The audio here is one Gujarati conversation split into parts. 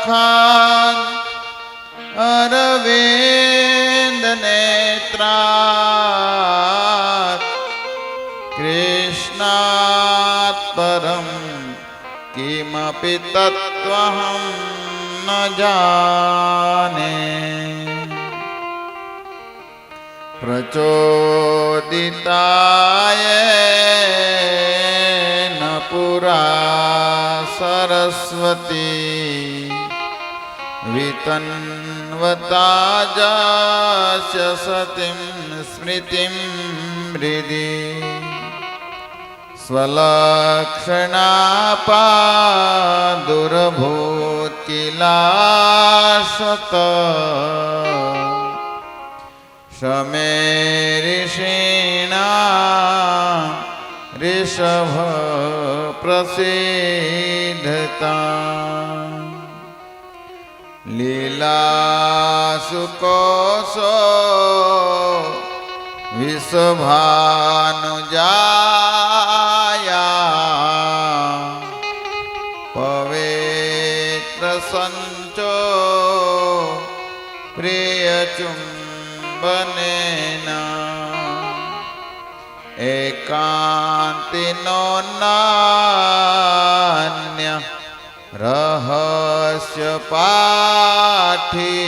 प्रखाद अरविंद नेत्रात् कृष्णात् परं किमपि तत्त्वहं न जाने। प्रचोदितायेन पुरा सरस्वती वितन्वता जास्य सतीं स्मृतिं हृदि स्वलक्षणापादुरभूत्किलाशत शमे ऋषीणा ऋषभ प्रसिद्धता लीलासुकोशो विश्वभानुजाया पवित्र संचो प्रियचुम्बनेन एकान्तिनो नान्य रहस्य पाठी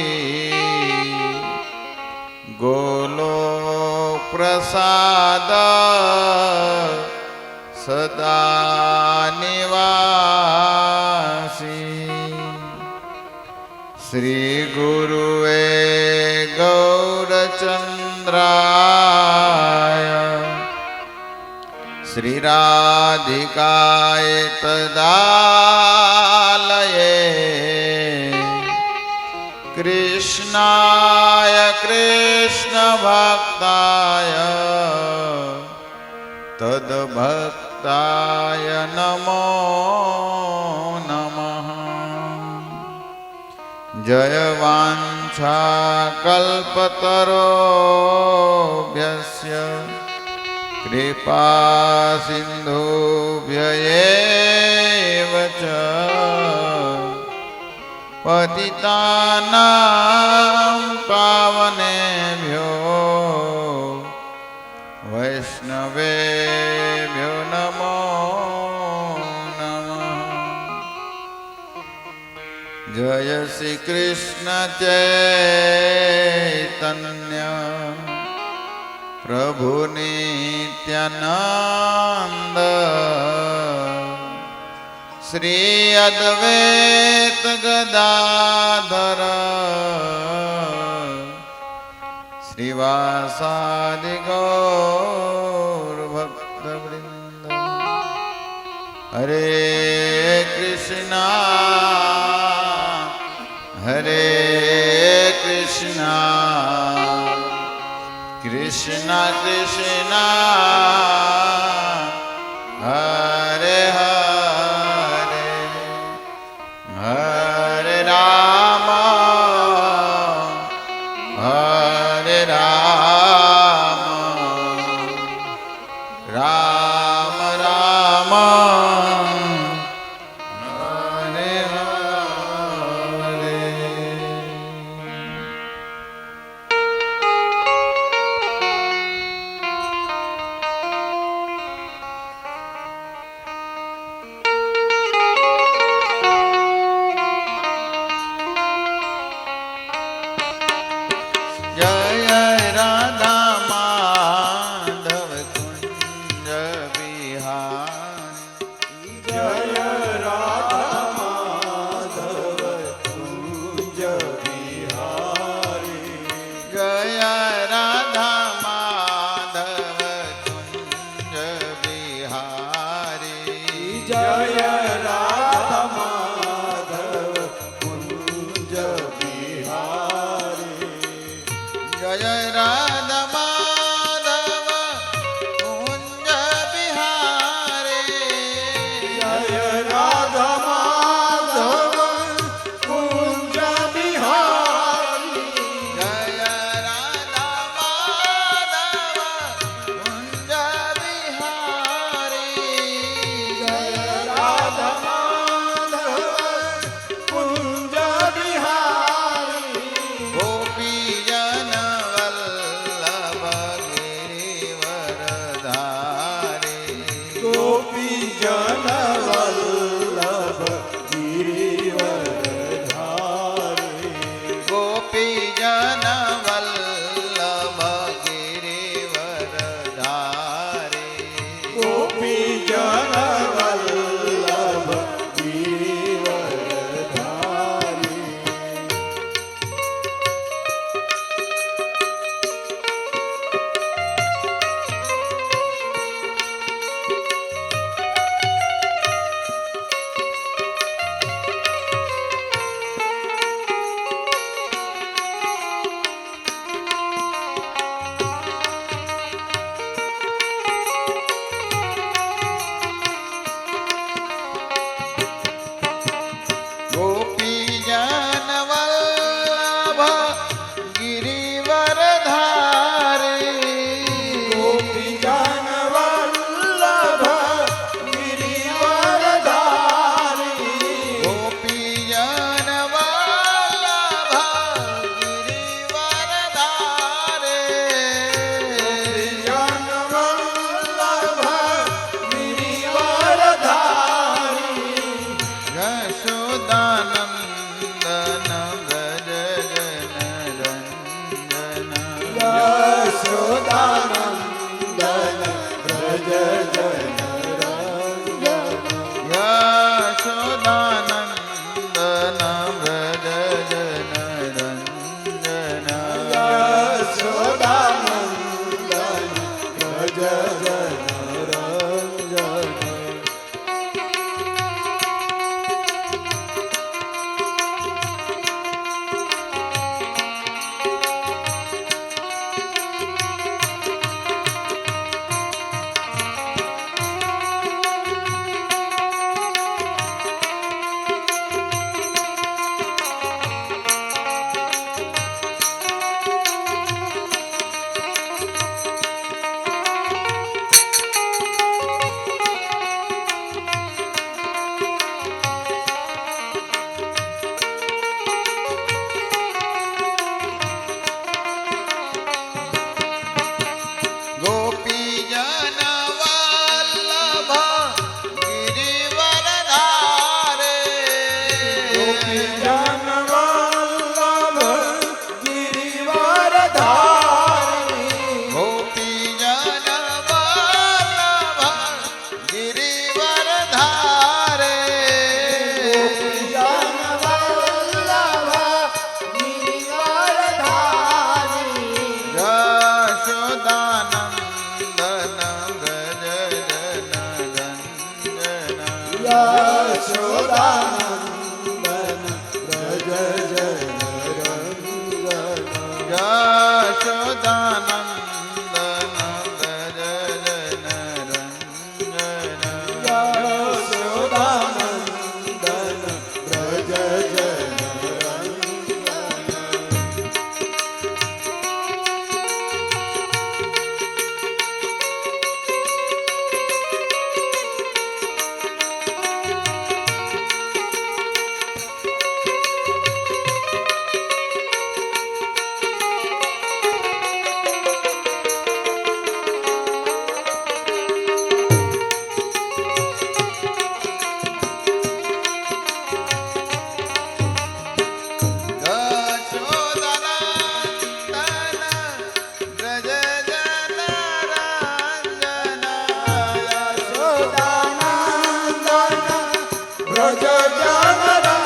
गोलोक प्रसाद सदा निवासी। श्री गुरुवे गौरचंद्राय श्री राधिकाय तदालये कृष्णाय कृष्ण भक्ताय तद्भक्ताय नमो नमः। जय वाञ्छा कल्पतरोभ्यस्य कृपा सिन्धुभ्य एव च पतितानां पावनेभ्यो वैष्णवेभ्यो नमो नमः। जय श्री कृष्ण चैतन्य प्रभु नित्यानंद श्री अद्वैत गदाधर श्रीवासादि गौर भक्तवृंद। हरे कृष्णा हरे कृष्णा कृष्णा कृष्णा हरे हरे हरे राम हरे राम राम राम हरे हरे। जय राधा माधव कुंज बिहारी जय राधा माधव कुंज बिहारी जय राधा माधव कुंज बिहारी जय राधा माधव कुंज बिहारी जय राधा माधव कुंज बिहारी जय राधा माधव कुंज बिहारी जय राधा माधव कुंज बिहारी जय राधा माधव कुंज જનવલ્લભ ગિરિવરધારી ગોપી જન વલ્લભ ગિરિવરધારે જનવલ્લભ ગિરિવરધારી યશોદાનંદન વ્રજ જન રંજન યશોદાનંદન વ્રજ જનરંજન યશોદાનંદન વ્રજ જન રંજન યશોદાનંદન વ્રજ જનરંજન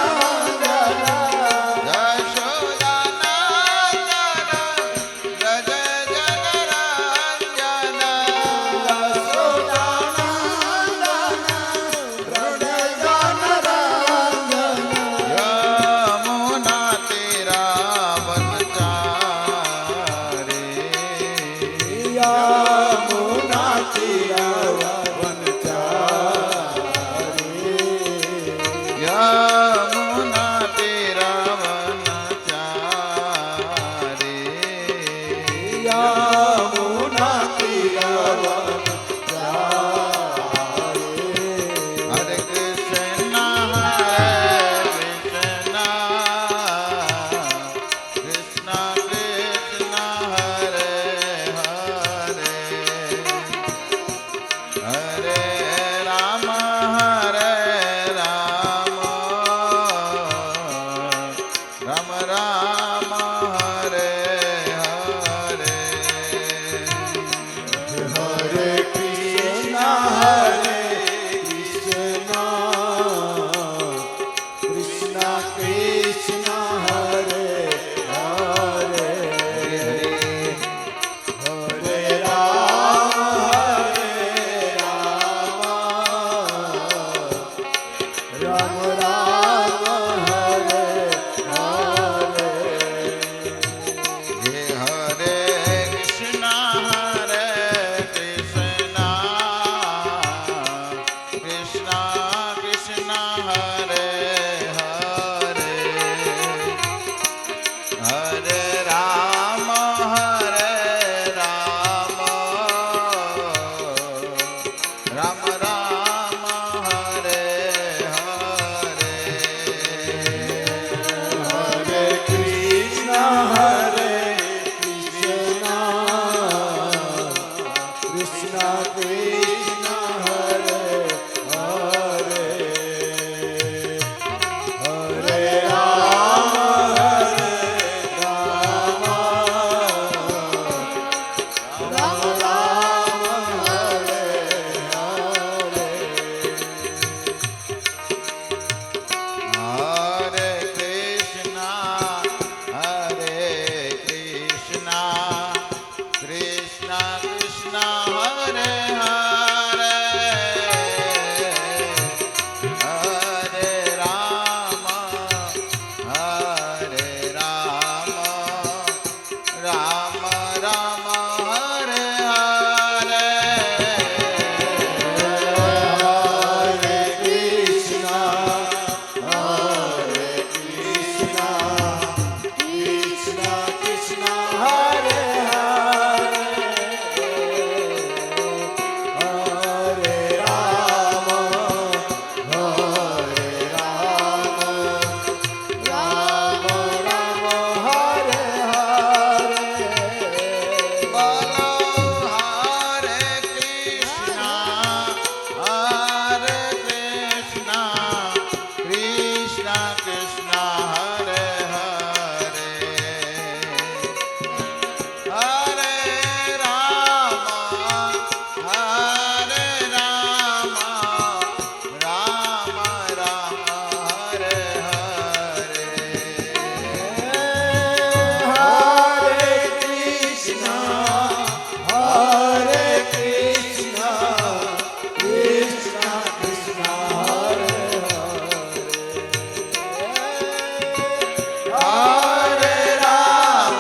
હરે રામ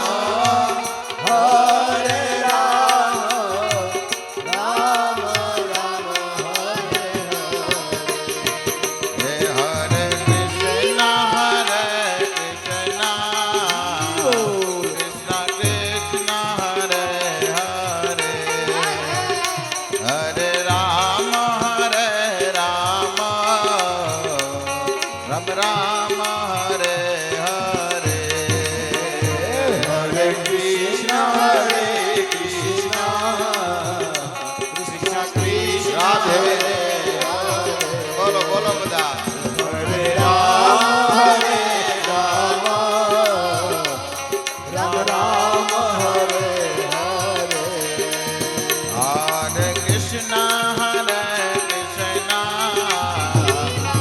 હરે રામ રામ રામ હરે હે હરે કૃષ્ણ હરે કૃષ્ણ કૃષ્ણ કૃષ્ણ હરે હરે હરે રામ રામ રામ હરે હરે હરે કૃષ્ણ કૃષ્ણ કૃષ્ણ રાધે હરે બોલો બોલો બધા હરે રામ રામ રામ હરે હરે હરે કૃષ્ણ હરે કૃષ્ણ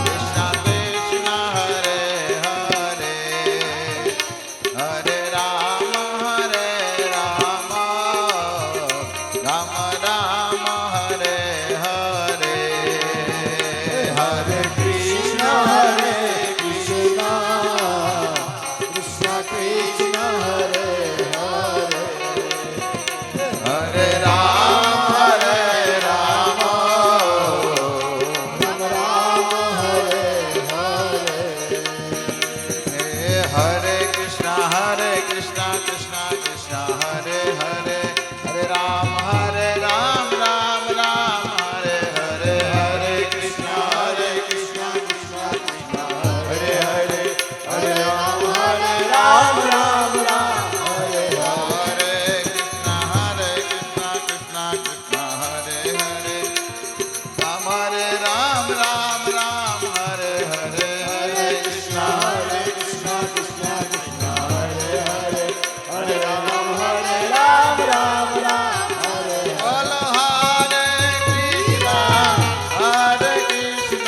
કૃષ્ણ કૃષ્ણ હરે હરે હરે રામ રામ રામ હરે હરે હરે કૃષ્ણ હરે કૃષ્ણ કૃષ્ણ કૃષ્ણ હરે હરે હરે રામ રામ રામ હરે હરે હરે કૃષ્ણ કૃષ્ણ કૃષ્ણ હરે હરે હરે રામ રામ રામ હરે હરે હરે કૃષ્ણ કૃષ્ણ કૃષ્ણ હરે હરે હરે રામ રામ રામ હરે હરે કૃષ્ણ કૃષ્ણ કૃષ્ણ હરે હરે રામ રામ રામ હરે હરે હરે કૃષ્ણ કૃષ્ણ કૃષ્ણ કૃષ્ણ હરે હરે હરે રામ રામ રામ હરે બોલો હરે કૃષ્ણ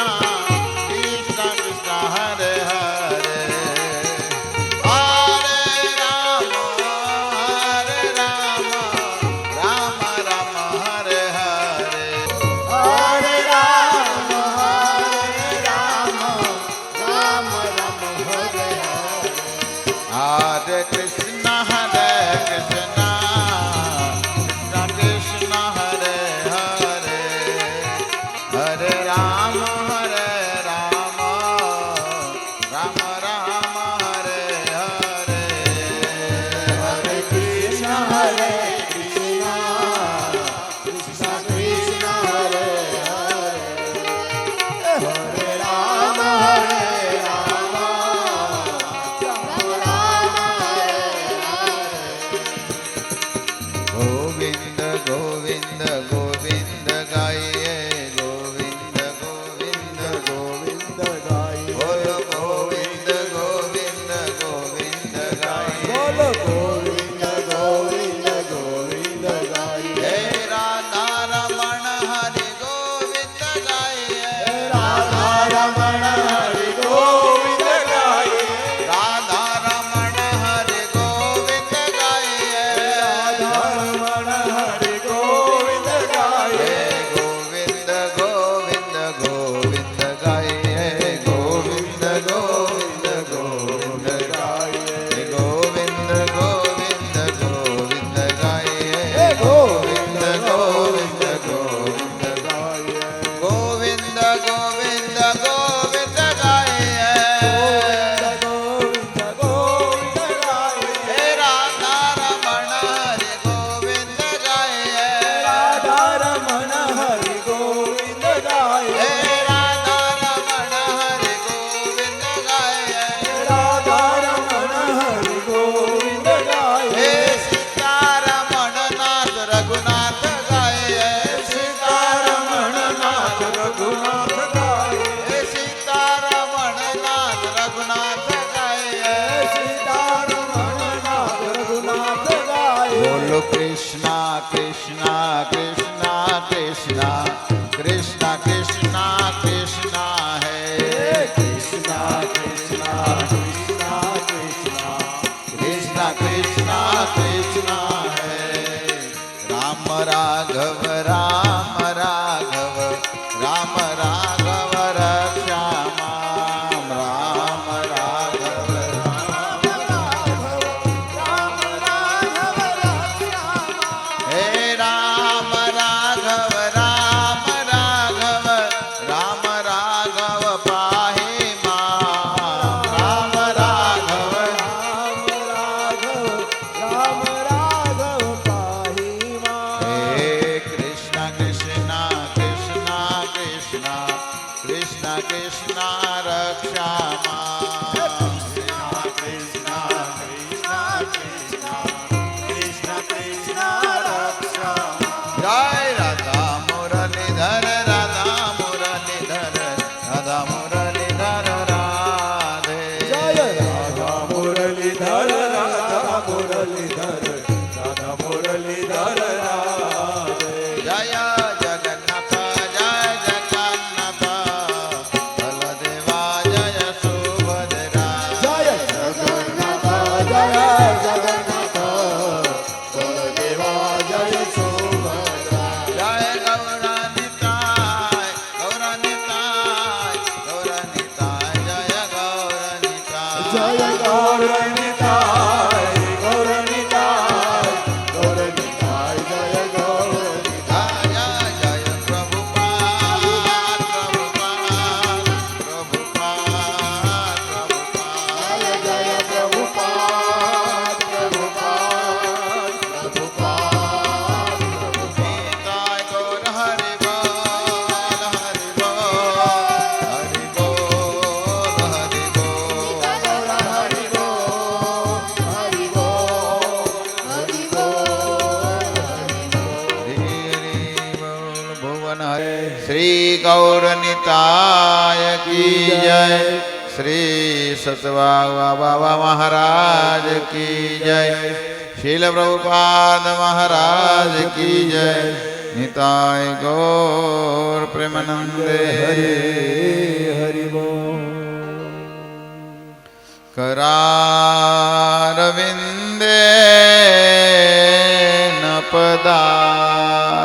કૃષ્ણ કૃષ્ણ હરે હરે હરે રામ રામ રામ હરે હરે હરે રામ રામ રામ હરે હરે Hare Krishna Krishna Krishna Hare Hare Hare Rama Rama Hare Hare હરે કૃષ્ણ કૃષ્ણ કૃષ્ણ હરે હરે હરે Ram Ram Govind Govind Govind Gaye Govind Govind Govind ગાય Bolo Govind Govind Govind Gaye બોલો ગોવિંદ ગોવિંદ ગોવિંદ ગાય Hey Radha Ramana Hari Govind Gaye Radha રમણ હરિ ગોવિંદ ગાય Radha Ramana Hari Govind Gaye Radha રમણ હરિ ગોવિંદ ગાય Hey Govind Govind Govind Gaye Govind Govind Govind Gaye Hey Govind Govind Govind Gaye Govind Govind Govind ગાય Govind Govind Govind Gaye Govind Govind ગાય Hey Radha Ramana Hari Govind Gaye Radha રમણ હરિ ગોવિંદ ગાય Hey Radha Ramana Hari Govind Gaye Radha રમણ હરિ ગોવિંદ ગાય Hey Sita Ramana Nath Raghunath Gaye Sitharaman નાથ રઘુનાથ ગાય Hey Sita Ramana Nath Raghunath Gaye Sitharaman નાથ રઘુનાથ ગાય Bolo Krishna Krishna Krishna Krishna Krishna Krishna Krishna Hai Krishna Krishna Krishna Krishna Krishna Krishna Krishna Hai Ram Raghav Ram Raghav Ram Raghav Rakshama Ram Raghav જય ગૌરનિતાય ગૌરનિતાય ગૌરનિતાય જય ગૌરનિતાય જય જય પ્રભુપાદ પ્રભુપાદ પ્રભુપાદ પ્રભુપાદ જય જય પ્રભુપાદ પ્રભુપાદ પ્રભુપાદ નિતાય ગૌર હરિ બોલ હરિ બોલ હરિ બોલ હરિ બોલ હરિ બોલ હરિ બોલ ભુવન હરે શ્રી ગૌરનિતાય કી જય શ્રી સતવા બાબા મહારાજ કી જય શીલ પ્રભુપાદ મહારાજ કી જય નિતાય ગૌર પ્રેમાનંદે હરે હરિ બોલ करारविन्दे न पदारविन्दम्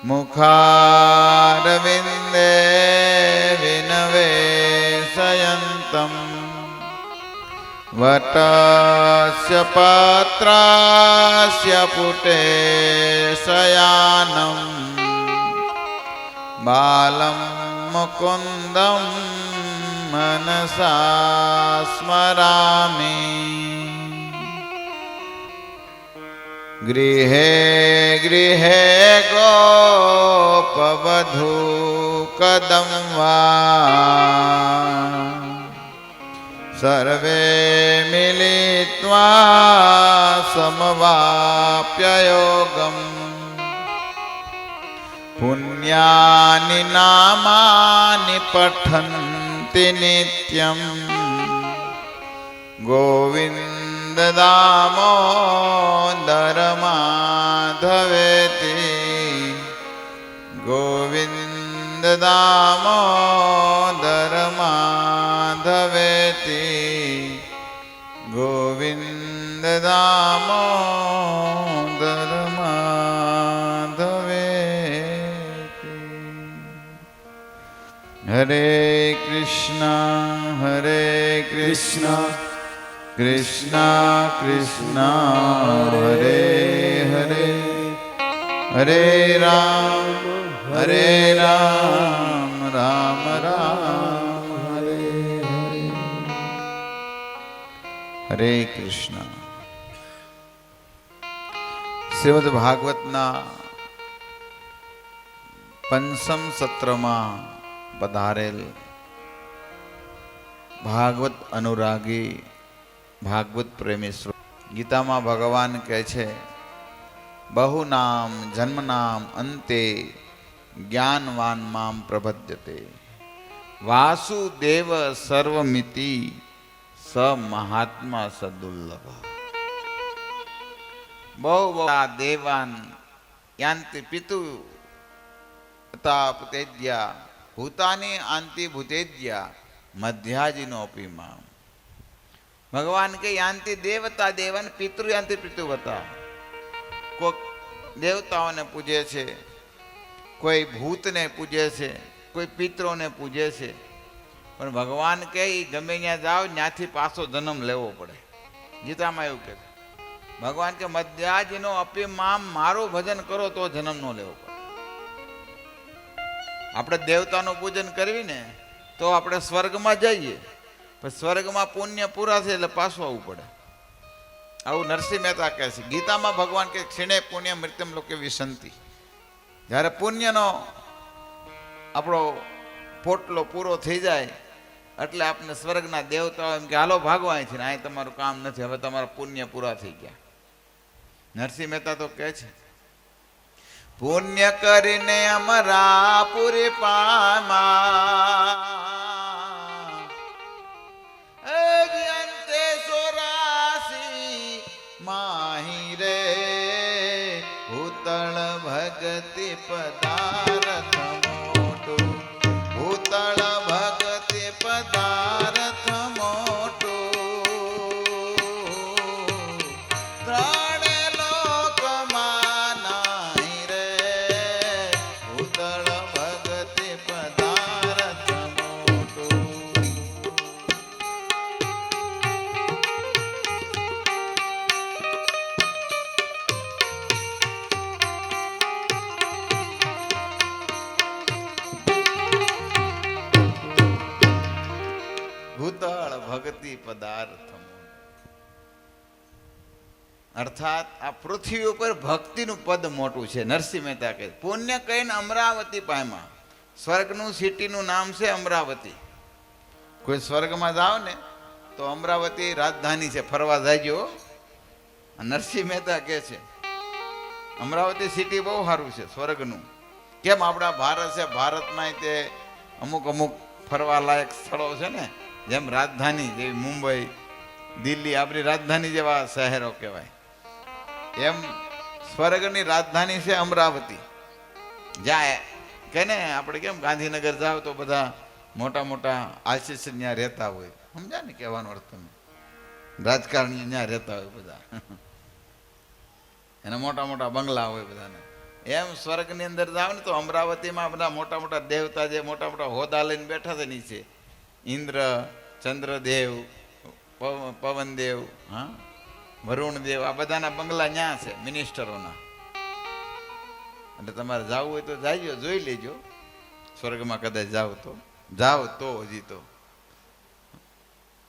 मुखारविन्दे विनवेशयन्तम् वटस्य पात्रास्य पुटे शयानम् बालं मुकुन्दं मनसा स्मरामि गृहे गृहे गोपवधू कदम्वा सर्वे मिलित्वा समवाप्ययोगम् पुण्यानि नामानि पठन्ति नित्यं गोविन्द दामोदर माधवेति गोविन्द दामोदर माधवेति गोविन्द दामोदर माधवेति हरे कृष्णा कृष्णा कृष्णा हरे हरे हरे राम राम राम हरे हरे हरे कृष्ण શ્રીમદ ભાગવતના પંચમ સત્રમાં પધારેલ ભાગવત અનુરાગી ભાગવત પ્રેમી ગીતામાં ભગવાન કહે છે, બહુ નામ જન્મ નામ અંતે જ્ઞાનવાન મામ પ્રબધ્યતે વાસુદેવ સર્વમિતિ સ મહાત્મા સદુર્લભ. બહુ દેવાન યાંતિ પિતુ પુતેજ્યા ભૂતાની આંતિ ભૂતેજ્યા મધ્યાજીનો અપીમાં. ભગવાન કે યાંતિ દેવતા દેવન પિતૃ યાંતિ પિતૃવતા. કોઈક દેવતાઓને પૂજે છે, કોઈ ભૂતને પૂજે છે, કોઈ પિતરોને પૂજે છે, પણ ભગવાન કહે ગમે ત્યાં જાઓ ત્યાંથી પાછો જન્મ લેવો પડે. ગીતામાં એવું કહે ભગવાન કે મધ્યાજીનો અપીમામ મારું ભજન કરો તો જન્મ ન લેવો પડે. આપણે દેવતાનું પૂજન કરવી ને તો આપણે સ્વર્ગમાં જઈએ, પણ સ્વર્ગમાં પુણ્ય પૂરા થાય એટલે પાછું આવવું પડે. આવું નરસિંહ મહેતા કહે છે. ગીતામાં ભગવાન કે ક્ષીણે પુણ્ય મૃત્યુમ લોકે વિસંતિ. જ્યારે પુણ્યનો આપણો પોટલો પૂરો થઈ જાય એટલે આપણે સ્વર્ગના દેવતાઓ એમ કે હાલો ભાગો અહીંથી, અહીં તમારું કામ નથી, હવે તમારા પુણ્ય પૂરા થઈ ગયા. નરસિંહ મહેતા તો કહે છે, પુણ્ય કરીને અમરા પૂરી પામા માહી રે ભૂતળ ભગતિ પદાર્થ મોટું, ભૂતળ ભગતિ પદાર્થ મોટું, ત્રણે લોકમાં નાહી રે ભૂતળ ભગતિ પદાર્થ મોટું. ભૂતળ ભક્તિ પદાર્થમ. અર્થાત આ પૃથ્વી ઉપર ભક્તિનું પદ મોટું છે. નરસિંહ મહેતા કહે પુણ્ય કહીને અમરાવતી પામ્યા. સ્વર્ગનું સિટીનું નામ છે અમરાવતી. કોઈ સ્વર્ગમાં જાઓ ને તો અમરાવતી રાજધાની છે, ફરવા જાયજો. નરસિંહ મહેતા કહે છે અમરાવતી સિટી બહુ સારું છે સ્વર્ગનું. કેમ આપણા ભારત છે, ભારતમાં તે અમુક અમુક ફરવા લાયક સ્થળો છે ને, જેમ રાજધાની જેવી મુંબઈ, દિલ્હી આપણી રાજધાની જેવા શહેરો કહેવાય, એમ સ્વર્ગની રાજધાની છે અમરાવતી. જ્યાં કે ને આપણે કેમ ગાંધીનગર જાઓ તો બધા મોટા મોટા આશીષ ત્યાં રહેતા હોય, સમજ્યા ને કહેવાનો અર્થ તમે, રાજકારણી ત્યાં રહેતા હોય બધા, એના મોટા મોટા બંગલા હોય બધાને. એમ સ્વર્ગની અંદર જાઓ ને તો અમરાવતીમાં બધા મોટા મોટા દેવતા જે મોટા મોટા હોદ્દા લઈને બેઠા છે નીચે, ઇન્દ્ર, ચંદ્રદેવ, પવનદેવ, હા, વરુણદેવ, આ બધાના બંગલા ન્યા છે મિનિસ્ટરોના. એટલે તમારે જવું હોય તો જાજો, જોઈ લેજો. સ્વર્ગમાં કદાચ જાઓ તો હજી તો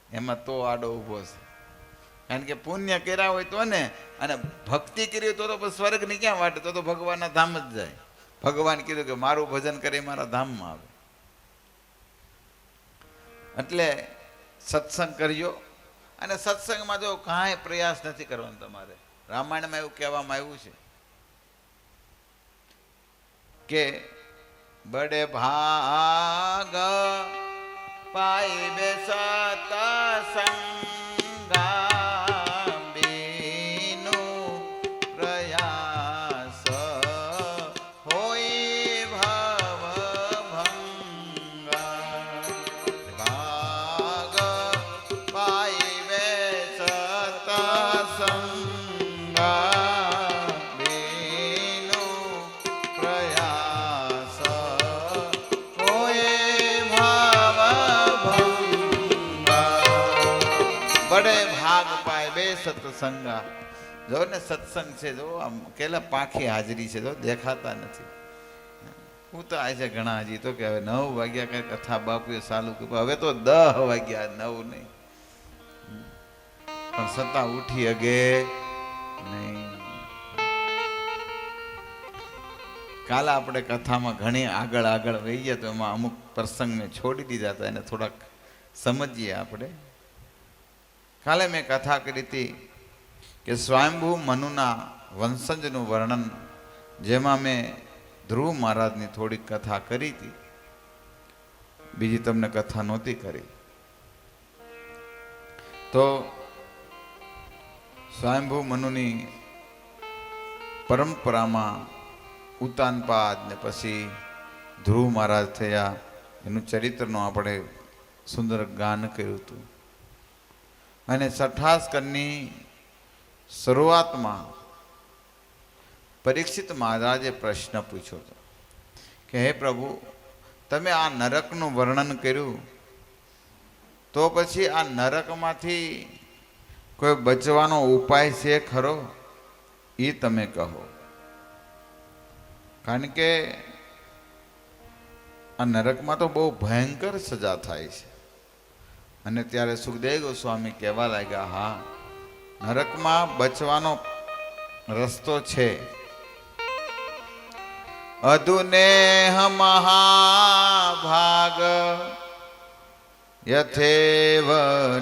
એમાં તો આડો ઊભો છે. કારણ કે પુણ્ય કર્યા હોય તો ને, અને ભક્તિ કરી હોય તો પછી સ્વર્ગની ક્યાં વાટે, તો ભગવાનના ધામ જ જાય. ભગવાન કીધું કે મારું ભજન કરી મારા ધામમાં આવે. એટલે સત્સંગ કરજો. અને સત્સંગમાં જો કાંઈ પ્રયાસ નથી કરવાનો તમારે. રામાયણમાં એવું કહેવામાં આવ્યું છે કે બડે ભાગ પાઈ બે સત્સંગા બીનુ પ્રયાસ હોય ભવ ભંગા. ભાગ પાઈ બે સત્સંગા બીનુ પ્રયાસ હોય ભવ ભંગા. બડે ભાગ પાય બે સત્સંગા. જો ને સત્સંગ છે, જો આમ કેલા પાંખી હાજરી છે, જો દેખાતા નથી. હું તો આ છે ઘણા હજી તો કે હવે 9 વાગ્યા કઈ કથા બાપુએ ચાલુ કર્યું, હવે તો 10 વાગ્યા, 9 નહીં, પણ છતાં ઉઠી અગે નહીં. કાલે આપણે કથામાં ઘણી આગળ આગળ વહી ગયા તો એમાં અમુક પ્રસંગ મેં છોડી દીધા હતા, એને થોડાક સમજીએ આપણે. કાલે મેં કથા કરી હતી કે સ્વયંભૂ મનુના વંશજનું વર્ણન, જેમાં મેં ધ્રુવ મહારાજની થોડીક કથા કરી હતી, બીજી તમને કથા નહોતી કરી. તો સ્વયંભૂ મનુની પરંપરામાં ઉતાનપાદ ને પછી ધ્રુવ મહારાજ થયા, એનું ચરિત્રનું આપણે સુંદર ગાન કર્યું હતું. અને સઠાસ્કરની શરૂઆતમાં પરીક્ષિત મહારાજે પ્રશ્ન પૂછ્યો હતો કે હે પ્રભુ, તમે આ નરકનું વર્ણન કર્યું, તો પછી આ નરકમાંથી કોઈ બચવાનો ઉપાય છે ખરો? એ તમે કહો. કારણ કે આ નરકમાં તો બહુ ભયંકર સજા થાય છે. અને ત્યારે સુખદેવ ગોસ્વામી કહેવા લાગ્યા, હા, નરકમાં બચવાનો રસ્તો છે. અધુનેહ મહાભાગ યથેવ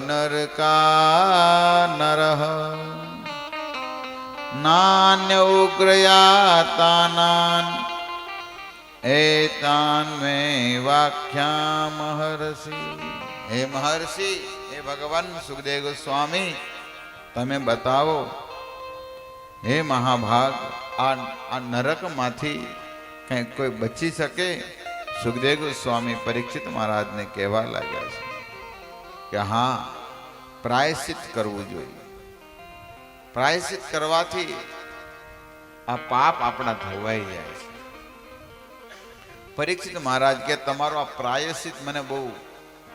નરકા નરઃ નાન્ય ઉગ્રયાતાનાન એતાન મે વાખ્યા મહર્ષિ. હે મહર્ષિ, હે ભગવાન સુખદેવ ગોસ્વામી, તમે બતાવો. હે મહાભાગ, આ નરકમાંથી કંઈ કોઈ બચી શકે? સુખદેવ ગોસ્વામી પરીક્ષિત મહારાજને કહેવા લાગ્યા છે કે હા, પ્રાયશ્ચિત કરવું જોઈએ. પ્રાયશ્ચિત કરવાથી આ પાપ આપણા ધોવાઈ જાય છે. પરીક્ષિત મહારાજ કે તમારો આ પ્રાયશ્ચિત મને બહુ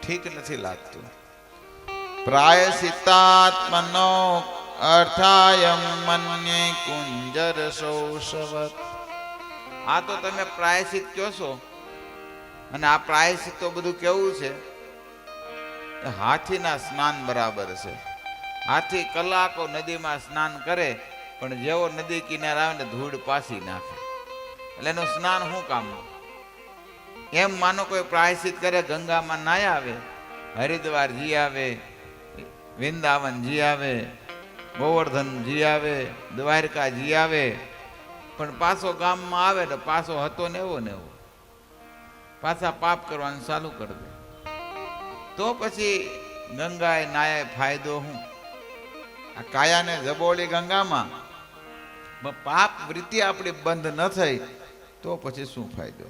ઠીક નથી લાગતું. પ્રાયશ્ચિતાત્મનો અર્થાયમ મન્યે કુંજર શોષવત. આ તો તમે પ્રાયશ્ચિત કહો છો, અને આ પ્રાયશ્ચિત તો બધું કેવું છે એ હાથીના સ્નાન બરાબર છે. હાથી કલાકો નદીમાં સ્નાન કરે, પણ જેવો નદી કિનારે આવે ને ધૂળ પાછી નાખે. એટલે એનું સ્નાન શું કામનું? એમ માનો કોઈ પ્રાયશ્ચિત કરે, ગંગામાં નાય આવે, હરિદ્વાર જી આવે, વૃંદાવન જી આવે, ગોવર્ધન જી આવે, દ્વારકા જી આવે, પણ પાછો ગામમાં આવે તો પાછો હતો ને એવો, પાછા પાપ કરવાનું ચાલુ કરી દે. તો પછી ગંગાએ નાય ફાયદો શું? આ કાયાને જબોળી ગંગામાં પાપ વૃત્તિ આપણી બંધ ન થઈ તો પછી શું ફાયદો?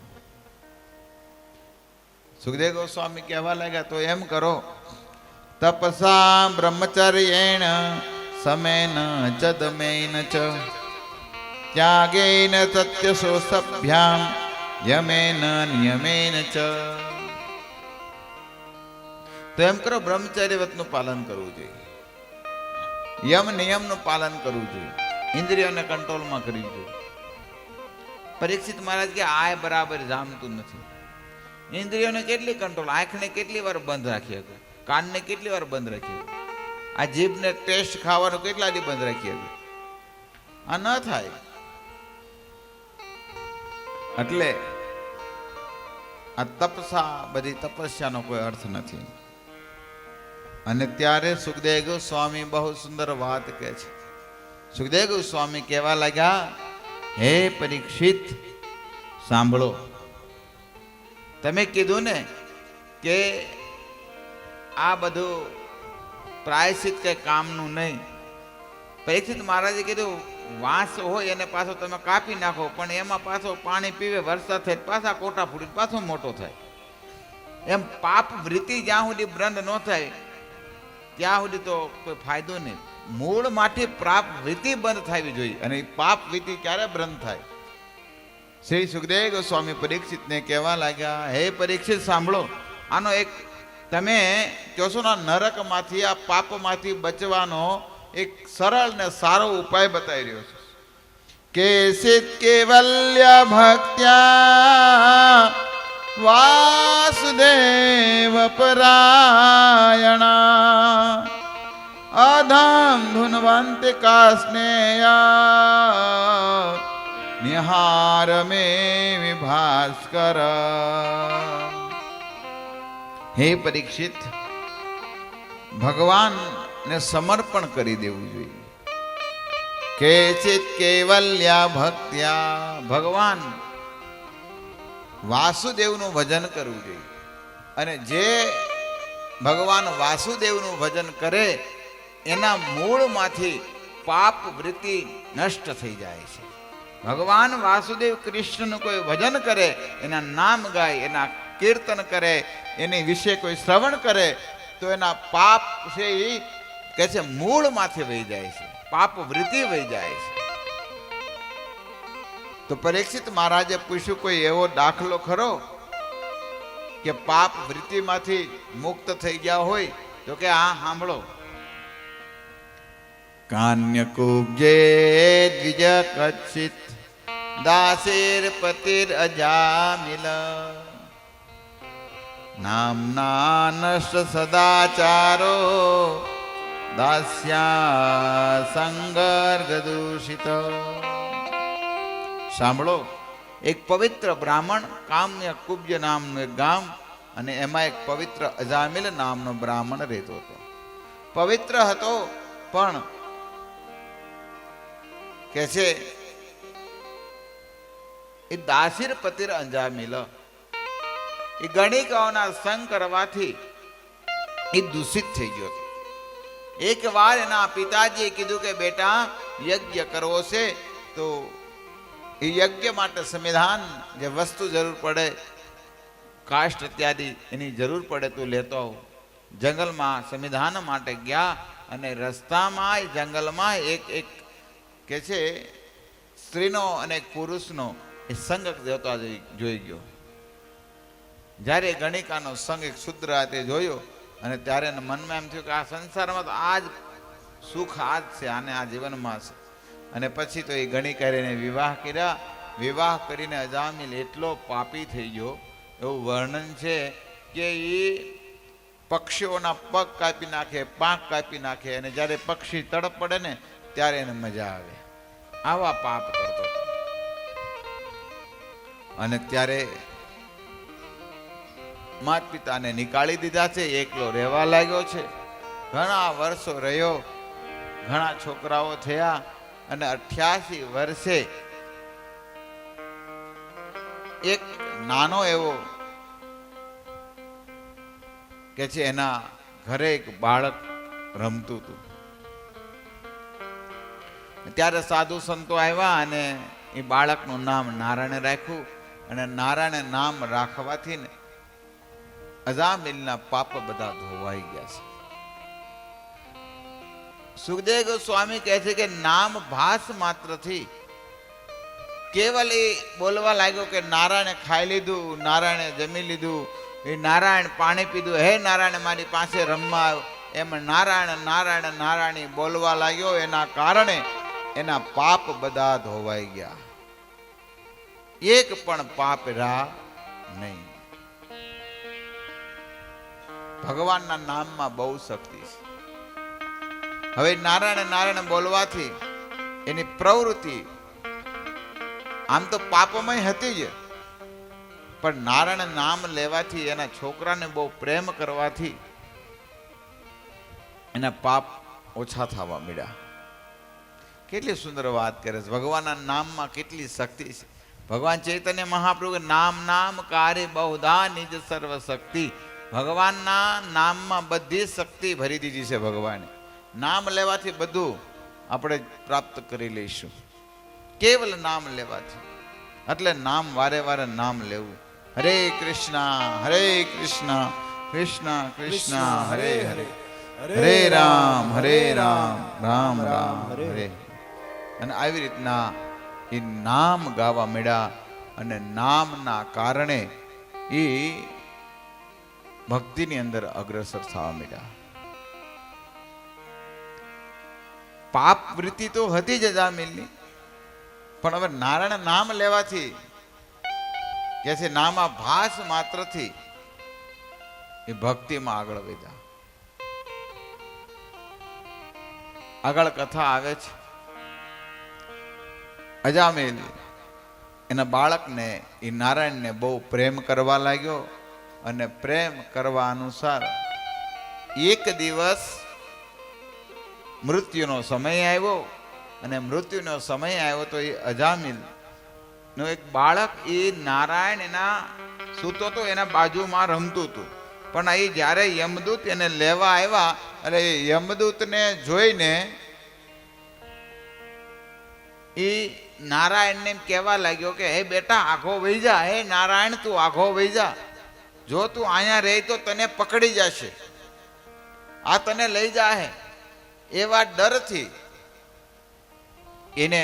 સુખદેવ ગોસ્વામી કહેવા લાગ્યા, તો એમ કરો, તપસા બ્રહ્મચર્યેણ સમેન ચ દમેન ચ ત્યાગેન સત્યસો સભ્યામ યમેન નિયમેન ચ. તો એમ કરો, બ્રહ્મચર્ય વ્રતનું પાલન કરવું જોઈએ, યમ નિયમનું પાલન કરવું જોઈએ, ઇન્દ્રિયોને કંટ્રોલમાં કરવી જોઈએ. પરીક્ષિત મહારાજ કે આ બરાબર જામતું નથી. ઇન્દ્રિયોને કેટલી કંટ્રોલ, આંખને કેટલી વાર બંધ રાખી શકે, કાનને કેટલી વાર બંધ રાખી શકે, આ જીભને ટેસ્ટ ખાવાનું કેટલા દી બંધ રાખી શકે? આ ન થાય. એટલે આ તપસા બધી તપસ્યાનો કોઈ અર્થ નથી. અને ત્યારે સુખદેવ ગોસ્વામી બહુ સુંદર વાત કહે છે. સુખદેવ ગોસ્વામી કહેવા લાગ્યા, હે પરીક્ષિત સાંભળો, તમે કીધું ને કે આ બધું પ્રાયશ્ચિત કઈ કામનું નહીં. પરીક્ષિત મહારાજે કીધું, વાંસ હોય એને પાછો તમે કાપી નાખો, પણ એમાં પાછો પાણી પીવે, વરસાદ થાય, પાછા કોટા ફૂટી પાછો મોટો થાય. એમ પાપ વૃત્તિ જ્યાં સુધી બંધ ન થાય ત્યાં સુધી તો કોઈ ફાયદો નહીં. મૂળમાંથી પાપ વૃત્તિ બંધ થવી જોઈએ. અને એ પાપ વૃત્તિ ક્યારે બંધ થાય? શ્રી સુખદેવ ગોસ્વામી પરીક્ષિતને કહેવા લાગ્યા, હે પરીક્ષિત સાંભળો, આનો એક તમે કહો છો ને, નરકમાંથી આ પાપમાંથી બચવાનો એક સરળ ને સારો ઉપાય બતાવી રહ્યો છે. કેસિત કેવલ્ય ભક્ત્યા વાસુદેવ પરાયણા અધમ ધુનવંતિકા સ્નેયા નિહાર મે વિભાસ્કર. હે પરીક્ષિત, ભગવાનને સમર્પણ કરી દેવું જોઈએ. કેચિત કેવલ્યા ભક્ત્યા, ભગવાન વાસુદેવનું ભજન કરવું જોઈએ. અને જે ભગવાન વાસુદેવનું ભજન કરે એના મૂળમાંથી પાપ વૃત્તિ નષ્ટ થઈ જાય છે. ભગવાન વાસુદેવ કૃષ્ણનું કોઈ ભજન કરે, એના નામ ગાય, એના કીર્તન કરે, એની વિશે કોઈ શ્રવણ કરે, તો એના પાપ છે એ કહે છે મૂળમાંથી વહી જાય છે, પાપ વૃત્તિ વહી જાય છે. તો પરીક્ષિત મહારાજે પૂછ્યું, કોઈ એવો દાખલો ખરો કે પાપ વૃત્તિમાંથી મુક્ત થઈ ગયા હોય? તો કે હા, સાંભળો. કાન્યકુબ્જે દ્વિજ કચ્છિત દાસેર પતિર અજામિલ નામના નષ્ટ સદાચારો દાસ્યા સંગર્ગ દૂષિત. સાંભળો, એક પવિત્ર બ્રાહ્મણ કામ્ય કુબ્જ નામનું એક ગામ, અને એમાં એક પવિત્ર અજામિલ નામનો બ્રાહ્મણ રહેતો હતો. પવિત્ર હતો, પણ કે છે એ દાસીર પતિર અંજામિલ, એ ગણિકાઓના સંગ કરવાથી એ દૂષિત થઈ ગયો હતો. એક વાર એના પિતાજીએ કીધું કે બેટા, યજ્ઞ કરવો છે તો એ યજ્ઞ માટે સંવિધાન જે વસ્તુ જરૂર પડે, કાષ્ટ ઇત્યાદિ એની જરૂર પડે તો લેતો આવ. જંગલમાં સંવિધાન માટે ગયા, અને રસ્તામાં જંગલમાં એક કે છે સ્ત્રીનો અને એક પુરુષનો એ સંગ દેવતા જોઈ ગયો. જ્યારે ગણિકાનો સંગ એક શુદ્ર તે જોયો, અને ત્યારે એના મનમાં એમ થયું કે આ સંસારમાં તો આ જ સુખ આ જ છે, આને આ જીવનમાં છે. અને પછી તો એ ગણિકારીને વિવાહ કર્યા. વિવાહ કરીને અજામિલ એટલો પાપી થઈ ગયો, એવું વર્ણન છે કે એ પક્ષીઓના પગ કાપી નાખે, પાંખ કાપી નાખે, અને જ્યારે પક્ષી તડપડે ને ત્યારે એને મજા આવે. આવા પાપ કરતો હતો. અને ત્યારે માત પિતાને નીકાળી દીધા છે, એકલો રહેવા લાગ્યો છે. ઘણા વર્ષો રહ્યો, ઘણા છોકરાઓ થયા, અને 88 વર્ષે એક નાનો એવો કે છે એના ઘરે એક બાળક રમતું હતું. ત્યારે સાધુ સંતો આવ્યા અને એ બાળકનું નામ નારાયણ રાખ્યું. અને નારાયણ નામ રાખવાથી ને અજામિલના પાપ બધા ધોવાઈ ગયા છે. સુખદેવ ગોસ્વામી કહે છે કે નામ ભાસ માત્રથી કેવલ એ બોલવા લાગ્યો કે નારાયણે ખાઈ લીધું, નારાયણે જમી લીધું, એ નારાયણ પાણી પીધું, હે નારાયણ મારી પાસે રમવા આવ્યો, એમ નારાયણ નારાયણ નારાયણ બોલવા લાગ્યો. એના કારણે એના પાપ બધા ધોવાઈ ગયા. એક પણ પાપ રહ્યા નહીં. ભગવાનના નામમાં બહુ શક્તિ છે. હવે નારાયણ નારાયણ બોલવાથી એની પ્રવૃત્તિ આમ તો પાપમય હતી જ, પણ નારાયણ નામ લેવાથી, એના છોકરાને બહુ પ્રેમ કરવાથી એના પાપ ઓછા થવા મળ્યા. કેટલી સુંદર વાત કરે છે. ભગવાનના નામમાં કેટલી શક્તિ છે. ભગવાન ચૈતન્ય મહાપ્રભુ નામ નામ કાર્ય બહુધા નિજ સર્વ શક્તિ. ભગવાનના નામમાં બધી શક્તિ ભરી દીધી છે ભગવાને. નામ લેવાથી બધું આપણે પ્રાપ્ત કરી લઈશું, કેવલ નામ લેવાથી. એટલે નામ વારે વારે નામ લેવું. હરે કૃષ્ણ કૃષ્ણ કૃષ્ણ હરે હરે, હરે રામ રામ રામ હરે. અને આવી રીતના એ નામ ગાવા મળ્યા. અને નામના કારણે એ ભક્તિની અંદર અગ્રસર થવા મળ્યા. પાપ વૃત્તિ તો હતી જ અજામિલની, પણ હવે નારાયણ નામ લેવાથી કે છે નામા ભાસ માત્રથી એ ભક્તિમાં આગળ વધ્યા. આગળ કથા આવે છે. અજામિલ એના બાળકને એ નારાયણને બહુ પ્રેમ કરવા લાગ્યો. અને પ્રેમ કરવા અનુસાર એક દિવસ મૃત્યુનો સમય આવ્યો. અને મૃત્યુનો સમય આવ્યો તો એ અજામિલ નો એક બાળક એ નારાયણ એના સૂતો તો એના બાજુમાં રમતું હતું. પણ એ જ્યારે યમદૂત એને લેવા આવ્યા, એટલે યમદૂતને જોઈને એ નારાયણને કહેવા લાગ્યો કે હે બેટા આઘો વહી જા, હે નારાયણ તું આઘો વહી જા, જો તું અહીંયા રહે તો તને પકડી જશે, આ તને લઈ જાહે. એવા ડરથી એને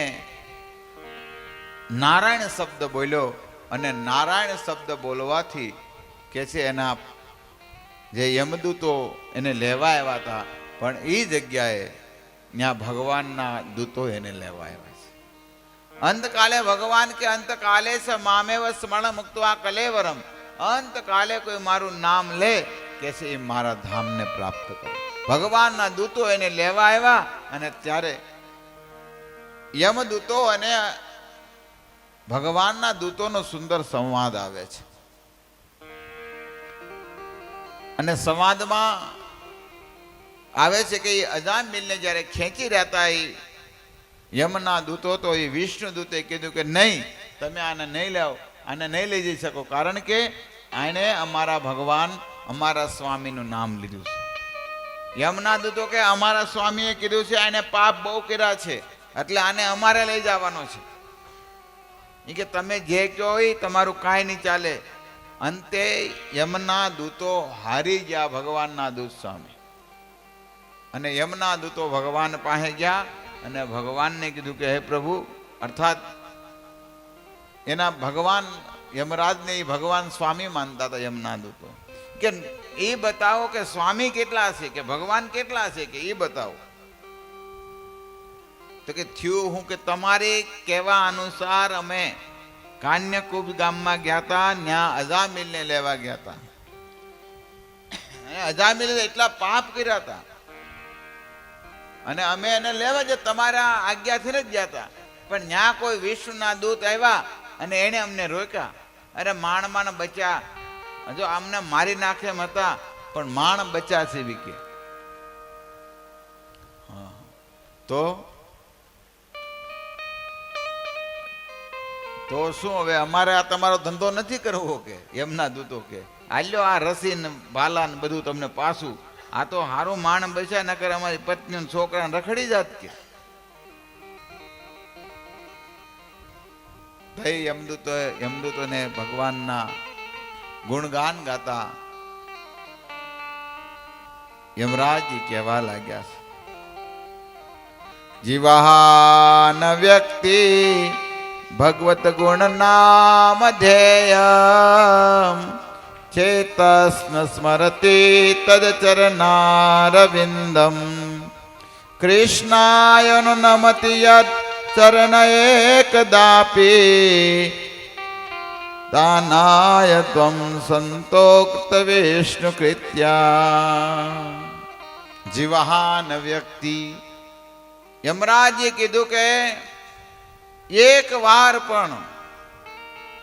નારાયણ શબ્દ બોલ્યો. અને નારાયણ શબ્દ બોલવાથી કે છે એના જે યમદૂતો એને લેવા આવ્યા હતા, પણ એ જગ્યાએ ત્યાં ભગવાનના દૂતો એને લેવા આવ્યા છે. અંતકાલે ભગવાન કે અંતકાલે સ મામેવ સ્મરણ મુક્ત્વા કલેવરમ. અંતકાલે કોઈ મારું નામ લે કે છે એ મારા ધામને પ્રાપ્ત કરે. ભગવાનના દૂતો એને લેવા આવ્યા. અને ત્યારે યમદૂતો અને ભગવાનના દૂતોનો સુંદર સંવાદ આવે છે. અને સંવાદમાં આવે છે કે એ અજામિલને જ્યારે ખેંચી રહ્યા હતા એ યમના દૂતો, તો એ વિષ્ણુ દૂતે કીધું કે નહીં, તમે આને નહીં લાવો, આને નહીં લઈ જઈ શકો, કારણ કે આને અમારા ભગવાન અમારા સ્વામીનું નામ લીધું છે. યમના દૂતો કે અમારા સ્વામીએ કીધું છે આને પાપ બહુ કર્યા છે, એટલે આને અમારે લઈ જવાનો છે. એ કે તમે જે કહો એ તમારું કાંઈ નહીં ચાલે. અંતે યમના દૂતો હારી ગયા ભગવાનના દૂત સામે. અને યમના દૂતો ભગવાન પાસે ગયા અને ભગવાનને કીધું કે હે પ્રભુ, અર્થાત એના ભગવાન યમરાજને એ ભગવાન સ્વામી માનતા હતા યમના દૂતો, કે એ બતાવો કે સ્વામી કેટલા છે, કે ભગવાન કેટલા છે, કે એ બતાવો. તો કે થયું હું કે તમારે કહેવા અનુસાર અમે કાન્યકુબ ગામમાં ગયા હતા, ત્યાં અજામિલને લેવા ગયા હતા. અને અજામિલે એટલા પાપ કર્યા હતા અને અમે એને લેવા જ તમારા આજ્ઞાથી જ ગયા હતા, પણ ત્યાં કોઈ વિષ્ણુના દૂત આવ્યા અને એને અમને રોક્યા. અરે માણ બચ્યા, જો અમને મારી નાખે એમ હતા, પણ માણ બચ્યા છે વિકે. તો શું હવે અમારે આ તમારો ધંધો નથી કરવો કે? એમના દૂતો કે હાલ્યો આ રસી ને ભાલા ને બધું તમને પાછું. આ તો હારું માણ બચ્યા, નકર અમારી પત્ની ને છોકરાને રખડી જાત કે. ભાઈ યમદૂતોને ભગવાનના ગુણગાન ગાતા યમરાજજી કહેવા લાગ્યા છે, જીવાન વ્યક્તિ ભગવત ગુણ નામ ધ્યેય ચેતસ્ન સ્મરતિ તદ ચરણારવિંદમ કૃષ્ણાયનો નમતિ યદ ચરણ એકદાપી દાનાય ત્વમ સંતોક્ત વિષ્ણુ કૃત્યા. જીવાન વ્યક્તિ, યમરાજે કીધું કે એક વાર પણ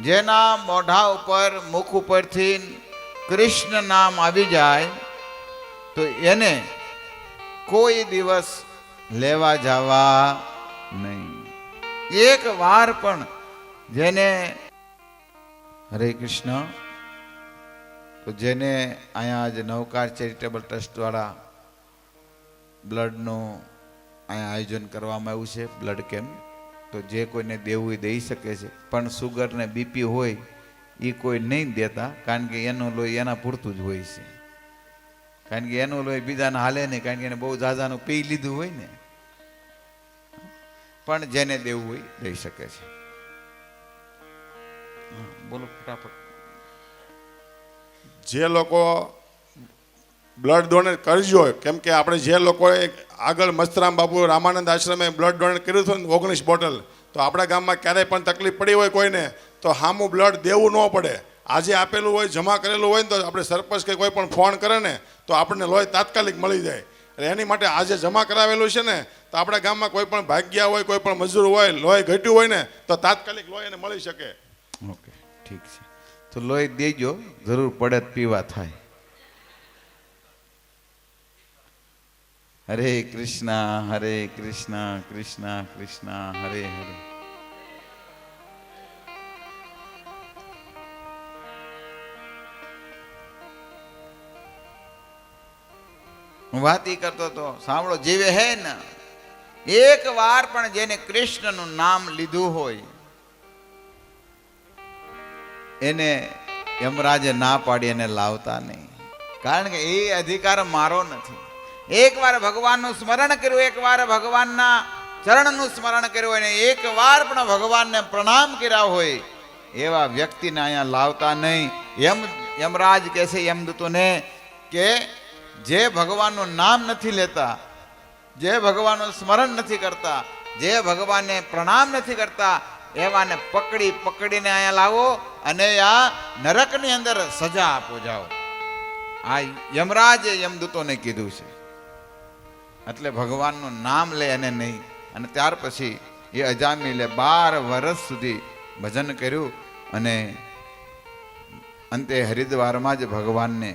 જેના મોઢા ઉપર મુખ ઉપરથી કૃષ્ણ નામ આવી જાય તો એને કોઈ દિવસ લેવા જવા નહીં. એક વાર પણ જેને હરે કૃષ્ણ, તો જેને અહીંયા આજે નવકાર ચેરિટેબલ ટ્રસ્ટ દ્વારા બ્લડનું અહીંયા આયોજન કરવામાં આવ્યું છે, બ્લડ કેમ્પ. તો જે કોઈને દેવું એ દઈ શકે છે, પણ સુગર ને બીપી હોય એ કોઈ નહીં દેતા, કારણ કે એનું લોહી એના પૂરતું જ હોય છે. કારણ કે એનું લોહી બીજાને હાલે નહીં, કારણ કે એને બહુ ઝાઝાનું પી લીધું હોય ને. પણ જેને દેવું હોય દઈ શકે છે. બોલો ફટાફટ. જે લોકો બ્લડ ડોનેટ કરજો, કેમ કે આપણે જે લોકોએ આગળ મસ્તરામ બાપુ રામાનંદ આશ્રમે બ્લડ ડોનેટ કર્યું હતું ને 19 બોટલ, તો આપણા ગામમાં ક્યારેય પણ તકલીફ પડી હોય કોઈને, તો સામું બ્લડ દેવું ન પડે. આજે આપેલું હોય, જમા કરેલું હોય ને, તો આપણે સરપંચ કે કોઈ પણ ફોન કરે ને તો આપણને લોહી તાત્કાલિક મળી જાય. એટલે એની માટે આજે જમા કરાવેલું છે ને, તો આપણા ગામમાં કોઈ પણ ભાગ્યા હોય, કોઈ પણ મજૂર હોય, લોહી ઘટ્યું હોય ને, તો તાત્કાલિક લોહી એને મળી શકે. ઓકે, ઠીક છે. તો લોહી દેજો, જરૂર પડે તો પીવા થાય. હરે કૃષ્ણ કૃષ્ણ કૃષ્ણ હરે હરે. હું વાત ઈ કરતો તો, સાંભળો, જીવે હે ને એક વાર પણ જેને કૃષ્ણનું નામ લીધું હોય એને યમરાજે ના પાડી એને લાવતા નહીં, કારણ કે એ અધિકાર મારો નથી. એક વાર ભગવાનનું સ્મરણ કર્યું, એક વાર ભગવાનના ચરણનું સ્મરણ કર્યું અને એક વાર પણ ભગવાનને પ્રણામ કર્યા હોય એવા વ્યક્તિને અહીંયા લાવતા નહીં. યમરાજ કહે છે યમદૂતોને કે જે ભગવાનનું નામ નથી લેતા, જે ભગવાનનું સ્મરણ નથી કરતા, જે ભગવાનને પ્રણામ નથી કરતા, એવાને પકડીને અહીંયા લાવો અને આ નરકની અંદર સજા આપો જાઓ. આ યમરાજે યમદૂતોને કીધું છે. એટલે ભગવાનનું નામ લે અને નહીં. અને ત્યાર પછી એ અજામિલે 12 વર્ષ સુધી ભજન કર્યું અને અંતે હરિદ્વારમાં જ ભગવાનને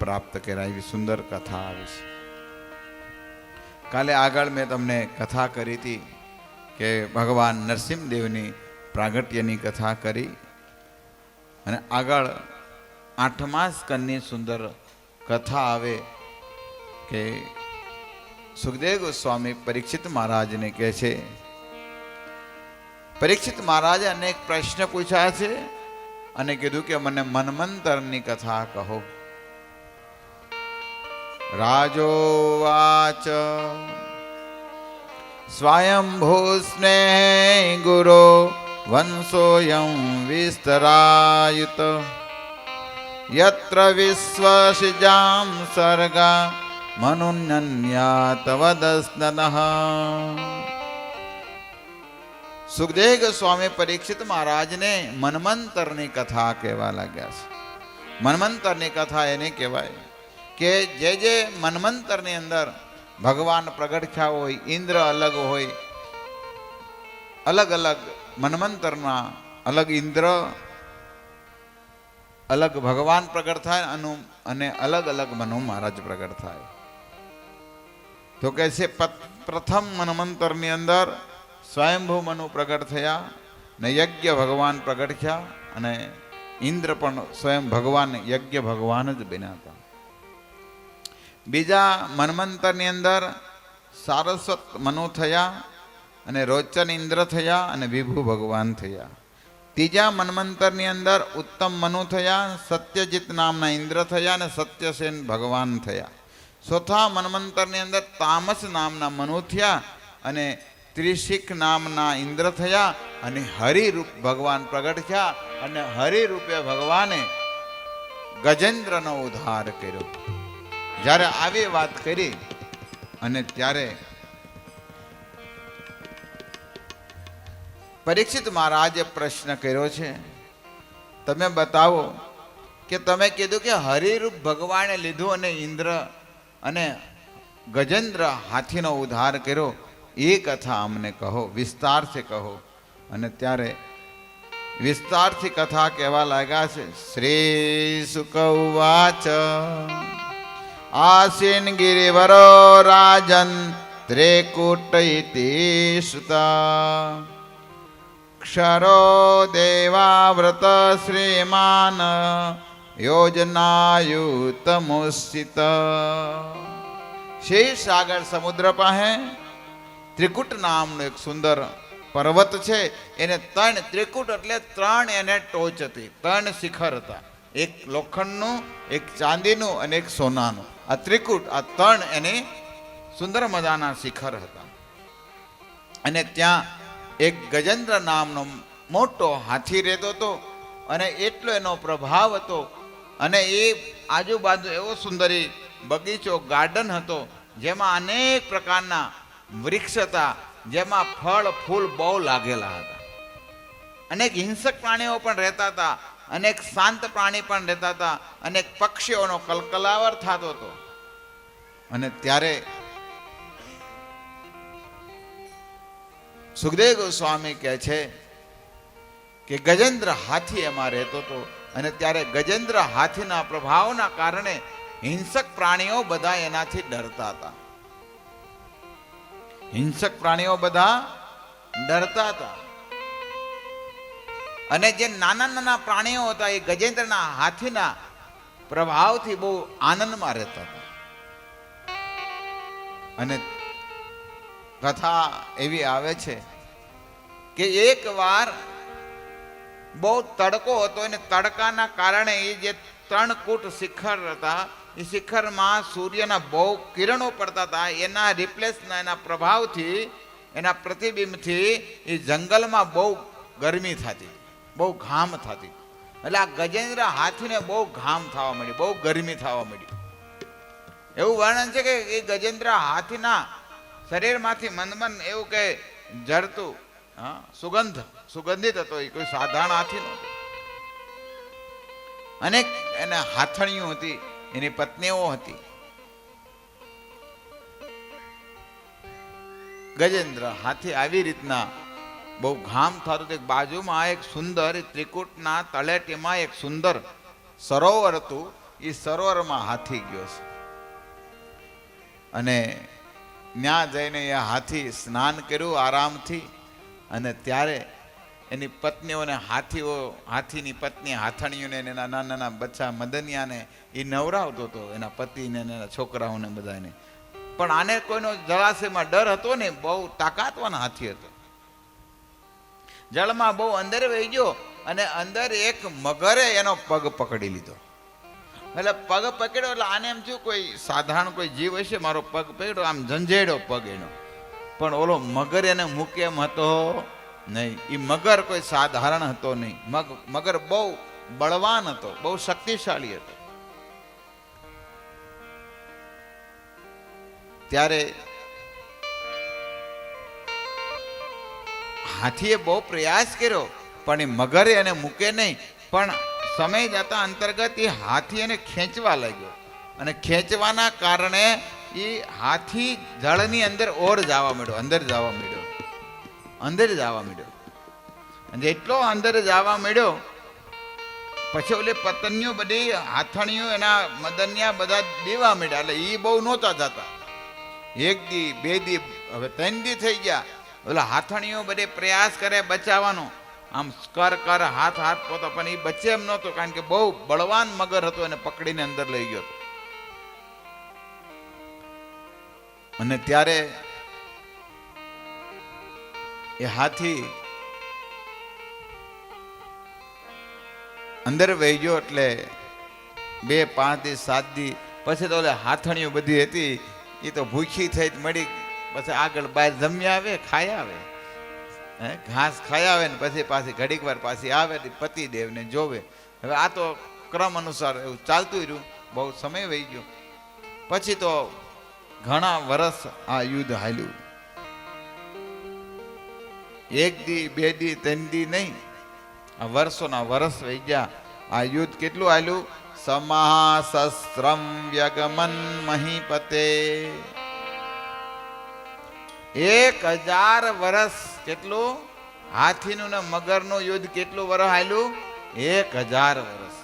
પ્રાપ્ત કર્યા. એવી સુંદર કથા આવી છે. કાલે આગળ મેં તમને કથા કરી હતી કે ભગવાન નરસિંહદેવની પ્રાગટ્યની કથા કરી અને આગળ 8મા સ્કંદની સુંદર કથા આવે કે સુખદેવ ગોસ્વામી પરીક્ષિત મહારાજને કહે છે, પરીક્ષિત મહારાજે અનેક પ્રશ્ન પૂછ્યા છે અને કીધું કે મને મન્વંતરની કથા કહો. રાજોવાચ સ્વયંભૂ સ્નેહ ગુરો વંશોયં વિસ્તરાયુત યત્ર વિશ્વસિજામ સર્ગા મનુન્યન્યાત વદસ્નનઃ. સુખદેવ ગોસ્વામી પરીક્ષિત મહારાજને મન્વંતરની કથા કહેવા લાગ્યા છે. મન્વંતરની કથા એને કહેવાય કે જે મન્વંતરની અંદર ભગવાન પ્રગટ થયા હોય, ઇન્દ્ર અલગ હોય, અલગ અલગ મન્વંતરમાં અલગ ઇન્દ્ર, અલગ ભગવાન પ્રગટ થાય અને અલગ અલગ મનુ મહારાજ પ્રગટ થાય. તો કે છે પ્રથમ મન્વંતરની અંદર સ્વયંભૂ મનુ પ્રગટ થયા ને યજ્ઞ ભગવાન પ્રગટ થયા અને ઇન્દ્ર પણ સ્વયં ભગવાન યજ્ઞ ભગવાન જ બન્યા હતા. બીજા મન્વંતરની અંદર સારસ્વત મનુ થયા અને રોચન ઇન્દ્ર થયા અને વિભુ ભગવાન થયા. ત્રીજા મન્વંતરની અંદર ઉત્તમ મનુ થયા, સત્યજીત નામના ઇન્દ્ર થયા અને સત્યસેન ભગવાન થયા. ચોથા મન્વંતરની અંદર તામસ નામના મનુ થયા અને ત્રિશિક નામના ઇન્દ્ર થયા અને હરિરૂપ ભગવાન પ્રગટ થયા અને હરિરૂપે ભગવાને ગજેન્દ્રનો ઉદ્ધાર કર્યો. જ્યારે આવી વાત કરી અને ત્યારે પરીક્ષિત મહારાજે પ્રશ્ન કર્યો છે, તમે બતાવો કે તમે કીધું કે હરિરૂપ ભગવાને લીધું અને ઇન્દ્ર અને ગજેન્દ્ર હાથીનો ઉદ્ધાર કર્યો, એ કથા અમને કહો, વિસ્તારથી કહો. અને ત્યારે વિસ્તારથી કથા કહેવા લાગ્યા છે. શ્રી શુક ઉવાચ આસીન ગિરિવરો રાજન ત્રેકૂટ ઇતિ સુતા ક્ષરો દેવાવ્રત શ્રીમાન યોજનાયુતમુસિત. શેષ સાગર સમુદ્ર પાસે ત્રિકૂટ નામનો એક સુંદર પર્વત છે. એને ત્રિકૂટ એટલે ત્રણ એને ટોચ હતી, ત્રણ શિખર હતા, એક લોખંડનું, એક ચાંદીનું અને એક સોનાનું. આ ત્રિકૂટ, આ ત્રણ એને સુંદર મજાના શિખર હતા. અને ત્યાં એક ગજેન્દ્ર નામનો મોટો હાથી રહેતો હતો અને એટલો એનો પ્રભાવ હતો અને એ આજુબાજુ એવો સુંદરી બગીચો, ગાર્ડન હતો જેમાં અનેક પ્રકારના વૃક્ષ હતા, જેમાં ફળ ફૂલ બહુ લાગેલા હતા. અનેક હિંસક પ્રાણીઓ પણ રહેતા હતા, અનેક શાંત પ્રાણી પણ રહેતા હતા, અનેક પક્ષીઓનો કલકલાવર થતો હતો. અને ત્યારે સુખદેવ ગોસ્વામી કહે છે કે ગજેન્દ્ર હાથી એમાં રહેતો હતો અને ત્યારે ગજેન્દ્ર હાથીના પ્રભાવના કારણે હિંસક પ્રાણીઓ બધા એનાથી ડરતા હતા. હિંસક પ્રાણીઓ બધા ડરતા હતા અને જે નાના નાના પ્રાણીઓ હતા એ ગજેન્દ્રના હાથીના પ્રભાવથી બહુ આનંદમાં રહેતા હતા. અને કથા એવી આવે છે કે એક વાર બહુ તડકો હતો અને તડકાના કારણે એ જે ત્રણકૂટ શિખર હતા એ શિખરમાં સૂર્યના બહુ કિરણો પડતા હતા. એના રિપ્લેસના એના પ્રભાવથી, એના પ્રતિબિંબથી એ જંગલમાં બહુ ગરમી થતી, બહુ ઘામ થતી. એટલે આ ગજેન્દ્ર હાથીને બહુ ઘામ થવા માંડી, બહુ ગરમી થવા માંડી. એવું વર્ણન છે કે એ ગજેન્દ્ર હાથીના શરીરમાંથી મનમન એવું કે જરતું, હા, સુગંધિત હતો. એ કોઈ સાધારણ હાથી નહોતો. અનેક એને હાથણીઓ હતી, એની પત્નીઓ હતી. ગજેન્દ્ર હાથી આવી રીતના બહુ ઘામ થતો. એક બાજુમાં એક સુંદર ત્રિકૂટના તળેટીમાં એક સુંદર સરોવર હતું. એ સરોવરમાં હાથી ગયો છે અને ત્યાં જઈને એ હાથી સ્નાન કર્યું આરામથી. અને ત્યારે એની પત્નીઓને હાથીની પત્ની હાથણીઓને એના નાના નાના બચ્ચા મદનિયાને એ નવરાવતો હતો, એના પતિને એના છોકરાઓને બધાને. પણ આને કોઈનો જળાશયમાં ડર હતો ને, બહુ તાકાતવાન હાથી હતો. જળમાં બહુ અંદર વહી ગયો અને અંદર એક મગરે એનો પગ પકડી લીધો. એટલે પગ પકડ્યો એટલે આને એમ થયું કોઈ સાધારણ કોઈ જીવ હશે, મારો પગ પકડ્યો, આમ ઝંઝેડ્યો પગ એનો. પણ ઓલો મગર એને મૂકે એમ હતો નહીં. એ મગર કોઈ સાધારણ હતો નહીં. મગર બહુ બળવાન હતો, બહુ શક્તિશાળી હતો. ત્યારે હાથીએ બહુ પ્રયાસ કર્યો પણ એ મગરે એને મૂકે નહીં. પણ સમય જતા અંતર્ગત એ હાથી એને ખેંચવા લાગ્યો અને ખેંચવાના કારણે એ હાથી જળની અંદર ઓર જવા માંડ્યો, અંદર જવા માંડ્યો, અંદર જવા માંડ્યો. અને જેટલો અંદર જવા માંડ્યો પછી ઓલી પતંગીઓ બધી હાથણીઓ એના મદનિયા બધા દેવા માંડ્યા. એટલે એ બહુ નહોતા જતા. એક દી, બે દી, હવે 3 દી થઈ ગયા. ઓલા હાથણીઓ બધે પ્રયાસ કરે બચાવવાનો, આમ કર કર હાથ હાથ પોતો, પણ એ બચે એમ નહોતો, કારણ કે બહુ બળવાન મગર હતો, એને પકડીને અંદર લઈ ગયો હતો. અને ત્યારે એ હાથી અંદર વહી ગયો. એટલે 2, 5 દી, 7 દી પછી તો ઓલે હાથણીઓ બધી હતી એ તો ભૂખી થઈ જ મળી. પછી આગળ બહાર જમી આવે, ખાઈ આવે, ઘાસ ખાઈ આવે ને પછી પાછી ઘડીક વાર પાછી આવે પતિદેવને જોવે. હવે આ તો ક્રમ અનુસાર એવું ચાલતું રહ્યું, બહુ સમય વહી ગયો. પછી તો ઘણા વર્ષ આ યુદ્ધ હાલ્યું. 1 દી, 2 દી, 3 દી નહીં, આ વર્ષોના વર્ષ વહી ગયા. આ યુદ્ધ કેટલું હાલ્યું? સમાસસ્ત્રમ વ્યગમન મહીપતે. 1000 વર્ષ. કેટલું? હાથીનું ને મગરનું યુદ્ધ કેટલું વર્ષ હાલ્યું? 1000 વર્ષ.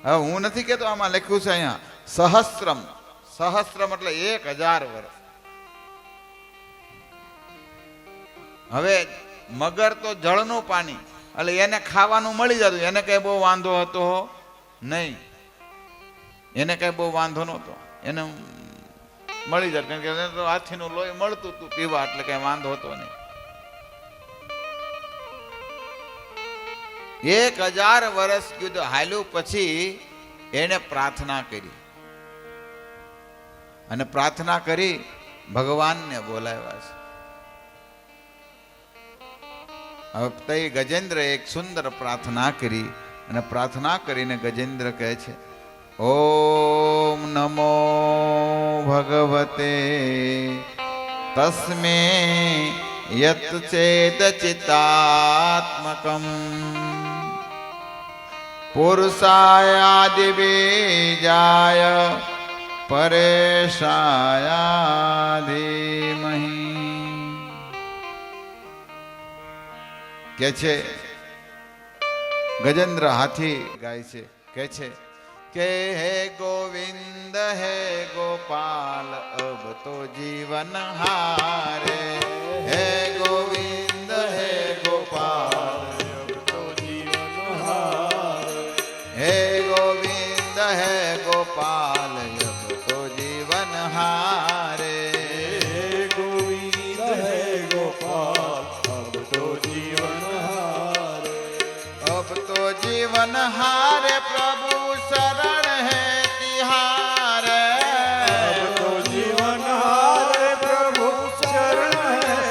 હવે હું નથી કહેતો, આમાં લખ્યું છે અહીંયા સહસ્ત્રમ. સહસ્ત્રમ એટલે 1000 વર્ષ. હવે મગર તો જળનું પાણી, એટલે એને ખાવાનું મળી જતું, એને કઈ બહુ વાંધો હતો નહીં, એને કઈ બહુ વાંધો નહોતો, એને મળી જાય, કારણ કે એને તો હાથીનું લોહી મળતું હતું પીવા, એટલે કઈ વાંધો હતો નહીં. 1000 વર્ષ યુદ્ધ હાલ્યું પછી એને પ્રાર્થના કરી, અને પ્રાર્થના કરી ભગવાનને બોલાવ્યા છે. હવે તે ગજેન્દ્ર એક સુંદર પ્રાર્થના કરી, અને પ્રાર્થના કરીને ગજેન્દ્ર કહે છે, ઓમ નમો ભગવતે તસ્મે યત ચેત ચિત્તાત્મકમ પુરુષાયાદિ બીજાય પરેશાયાધિમહી. કે છે ગજેન્દ્ર હાથી ગાય છે, કે છે કે હે ગોવિંદ હે ગોપાલ અબ તો જીવન હારે. હે ગોવિંદ હે ગોપાલ અબ તો જીવન હારે. હે ગોવિંદ હે ગોપાલ અબ તો જીવન હારે. હે ગોવિંદ હે ગોપાલ અબ તો જીવન હારે. अब तो जीवन हारे प्रभु शरण है तिहारे. अब तो जीवन हारे प्रभु शरण है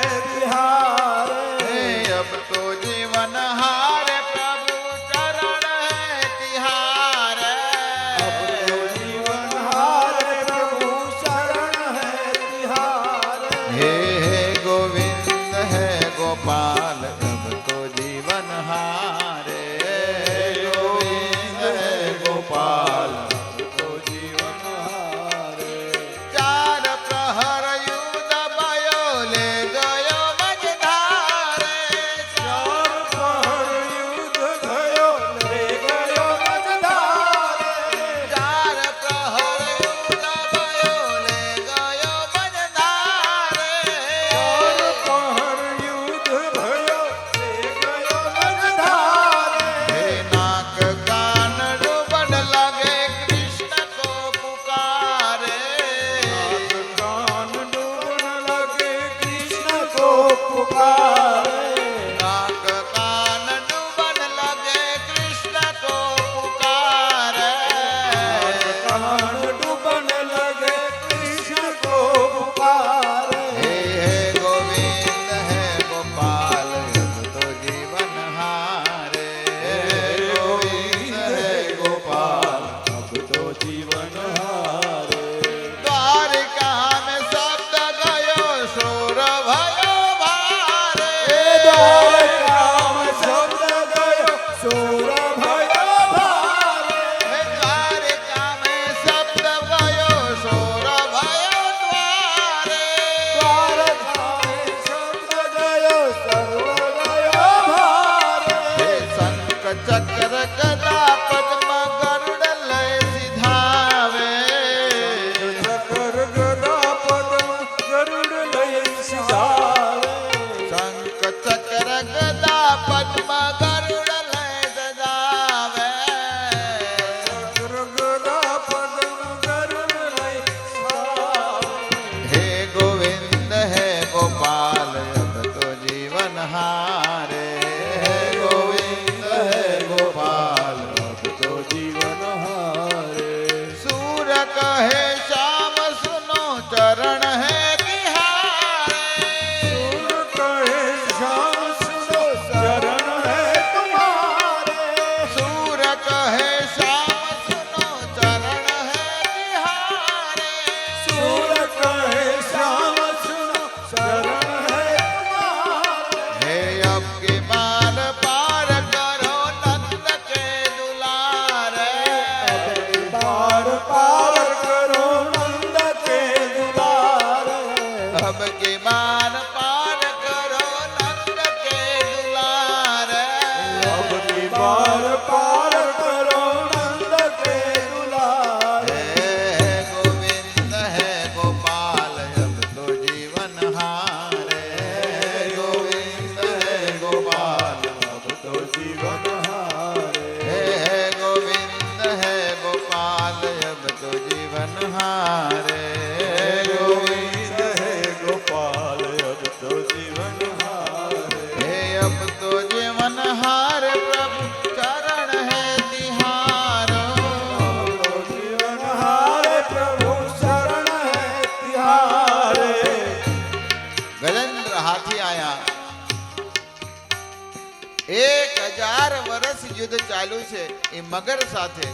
अब की बार पार करो नंद के दुलार अब की बार पार करो नंद के दुलार हे गोविंद है गोपाल अब तो जीवन हारे गोविंद है गोपाल अब तो जीवन हारे हे गोविंद है गोपाल अब तो जीवन हारे गोविंद है गोपाल अब तो जीवन हारे हे अब तो जीवन हारे प्रभु चरण है तिहारो तो जीवन हारे प्रभु शरण है तिहारे ગજેન્દ્ર હાથી આયા 1000 વર્ષ યુદ્ધ ચાલ્યું છે એ મગર સાથે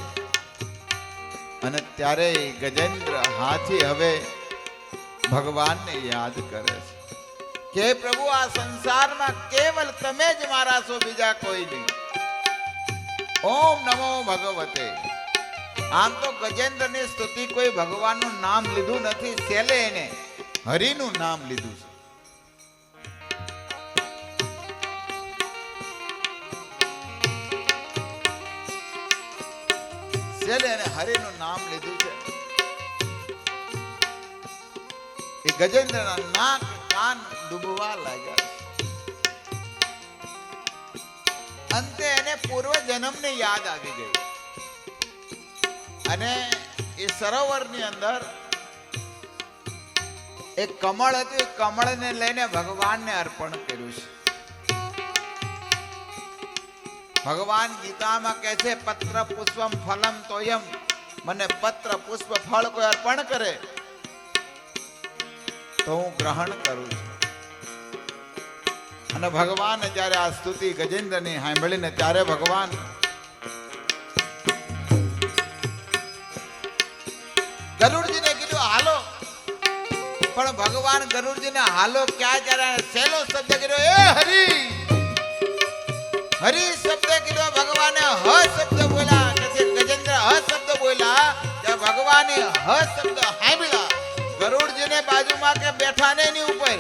અને ત્યારે ગજેન્દ્ર હાથી હવે ભગવાનને યાદ કરે છે કે પ્રભુ આ સંસારમાં કેવલ તમે જ મારા છો બીજા કોઈ નહીં ઓમ નમો ભગવતે આમ તો ગજેન્દ્રની સ્તુતિ કોઈ ભગવાનનું નામ લીધું નથી છેલ્લે એને હરિનું નામ લીધું છે છેલ્લે એને હરિનું નામ લીધું છે એ ગજેન્દ્રના નાક કાન ડૂબવા લાગ્યા અંતે એને પૂર્વ જન્મની યાદ આવી ગઈ અને એ સરોવરની અંદર એક કમળ હતું એ કમળને લઈને ભગવાનને અર્પણ કર્યું છે ભગવાન ગીતામાં કહે છે પત્ર પુષ્પમ ફલમ તોયમ મને પત્ર પુષ્પ ફળ કોઈ અર્પણ કરે તો હું ગ્રહણ કરું છું અને ભગવાન જ્યારે આ સ્તુતિ ગજેન્દ્રની સાંભળીને ત્યારે ભગવાન ગરુડજીને કીધું હાલો પણ ભગવાન ગરુડજીને હાલો ક્યાં જ્યારે સહેલો શબ્દ કર્યો એ હરી હરી શબ્દ કીધો ભગવાને હ શબ્દ બોલ્યા કે ગજેન્દ્ર હ શબ્દ બોલ્યા ત્યાં ભગવાને હ શબ્દ સાંભળ્યા ગરુડજીને બાજુમાં કે બેઠા ને એની ઉપર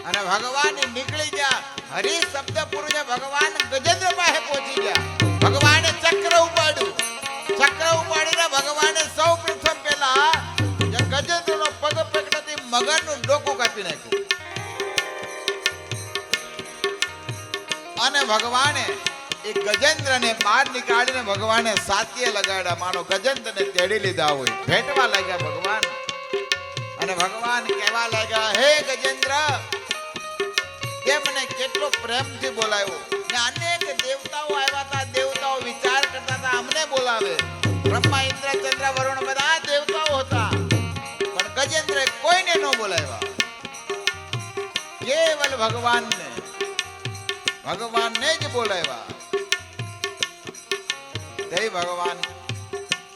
અને ભગવાન નીકળી ગયા હરી શબ્દ પુરુષે ભગવાન ગજેન્દ્ર પાસે પહોંચી ગયા ભગવાને ચક્ર ઉપાડ્યું ચક્ર ઉપાડીને ભગવાને સૌ પ્રથમ પહેલા ગજેન્દ્રનો પગ પકડતી મગરનું ડોકું કાપી નાખ્યું અને ભગવાને એ ગજેન્દ્રને બહાર નીકાળીને ભગવાને સાતીએ લગાડ્યા માનો ગજેન્દ્રને તેડી લીધા હોય ભેટવા લાગ્યા ભગવાન અને ભગવાન કહેવા લાગ્યા હે ગજેન્દ્ર તે મને કેટલો પ્રેમથી બોલાવ્યો ને અનેક દેવતાઓ આવ્યા હતા દેવતાઓ વિચાર કરતા હતા અમને બોલાવે બ્રહ્મા ઇન્દ્ર ચંદ્ર વરુણ બધા દેવતાઓ હતા પણ ગજેન્દ્ર કોઈને ન બોલાવ્યા કેવલ ભગવાનને જ બોલાવ્યા તે ભગવાન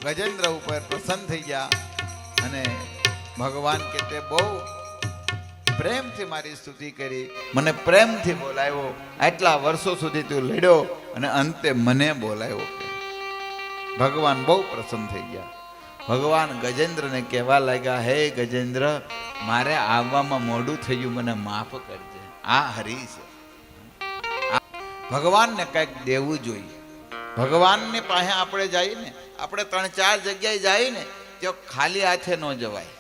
ગજેન્દ્ર ઉપર પ્રસન્ન થઈ ગયા અને ભગવાન કે તે બહુ પ્રેમથી મારી સ્તુતિ કરી મને પ્રેમથી બોલાવ્યો આટલા વર્ષો સુધી તું લડ્યો અને અંતે મને બોલાવ્યો ભગવાન બહુ પ્રસન્ન થઈ ગયા ભગવાન ગજેન્દ્રને કહેવા લાગ્યા હે ગજેન્દ્ર મારે આવવામાં મોડું થયું મને માફ કરજે આ હરી છે ભગવાનને કંઈક દેવું જોઈએ ભગવાનની પાસે આપણે જઈએ ને આપણે 3-4 જગ્યાએ જઈએ ને તો ખાલી હાથે ન જવાય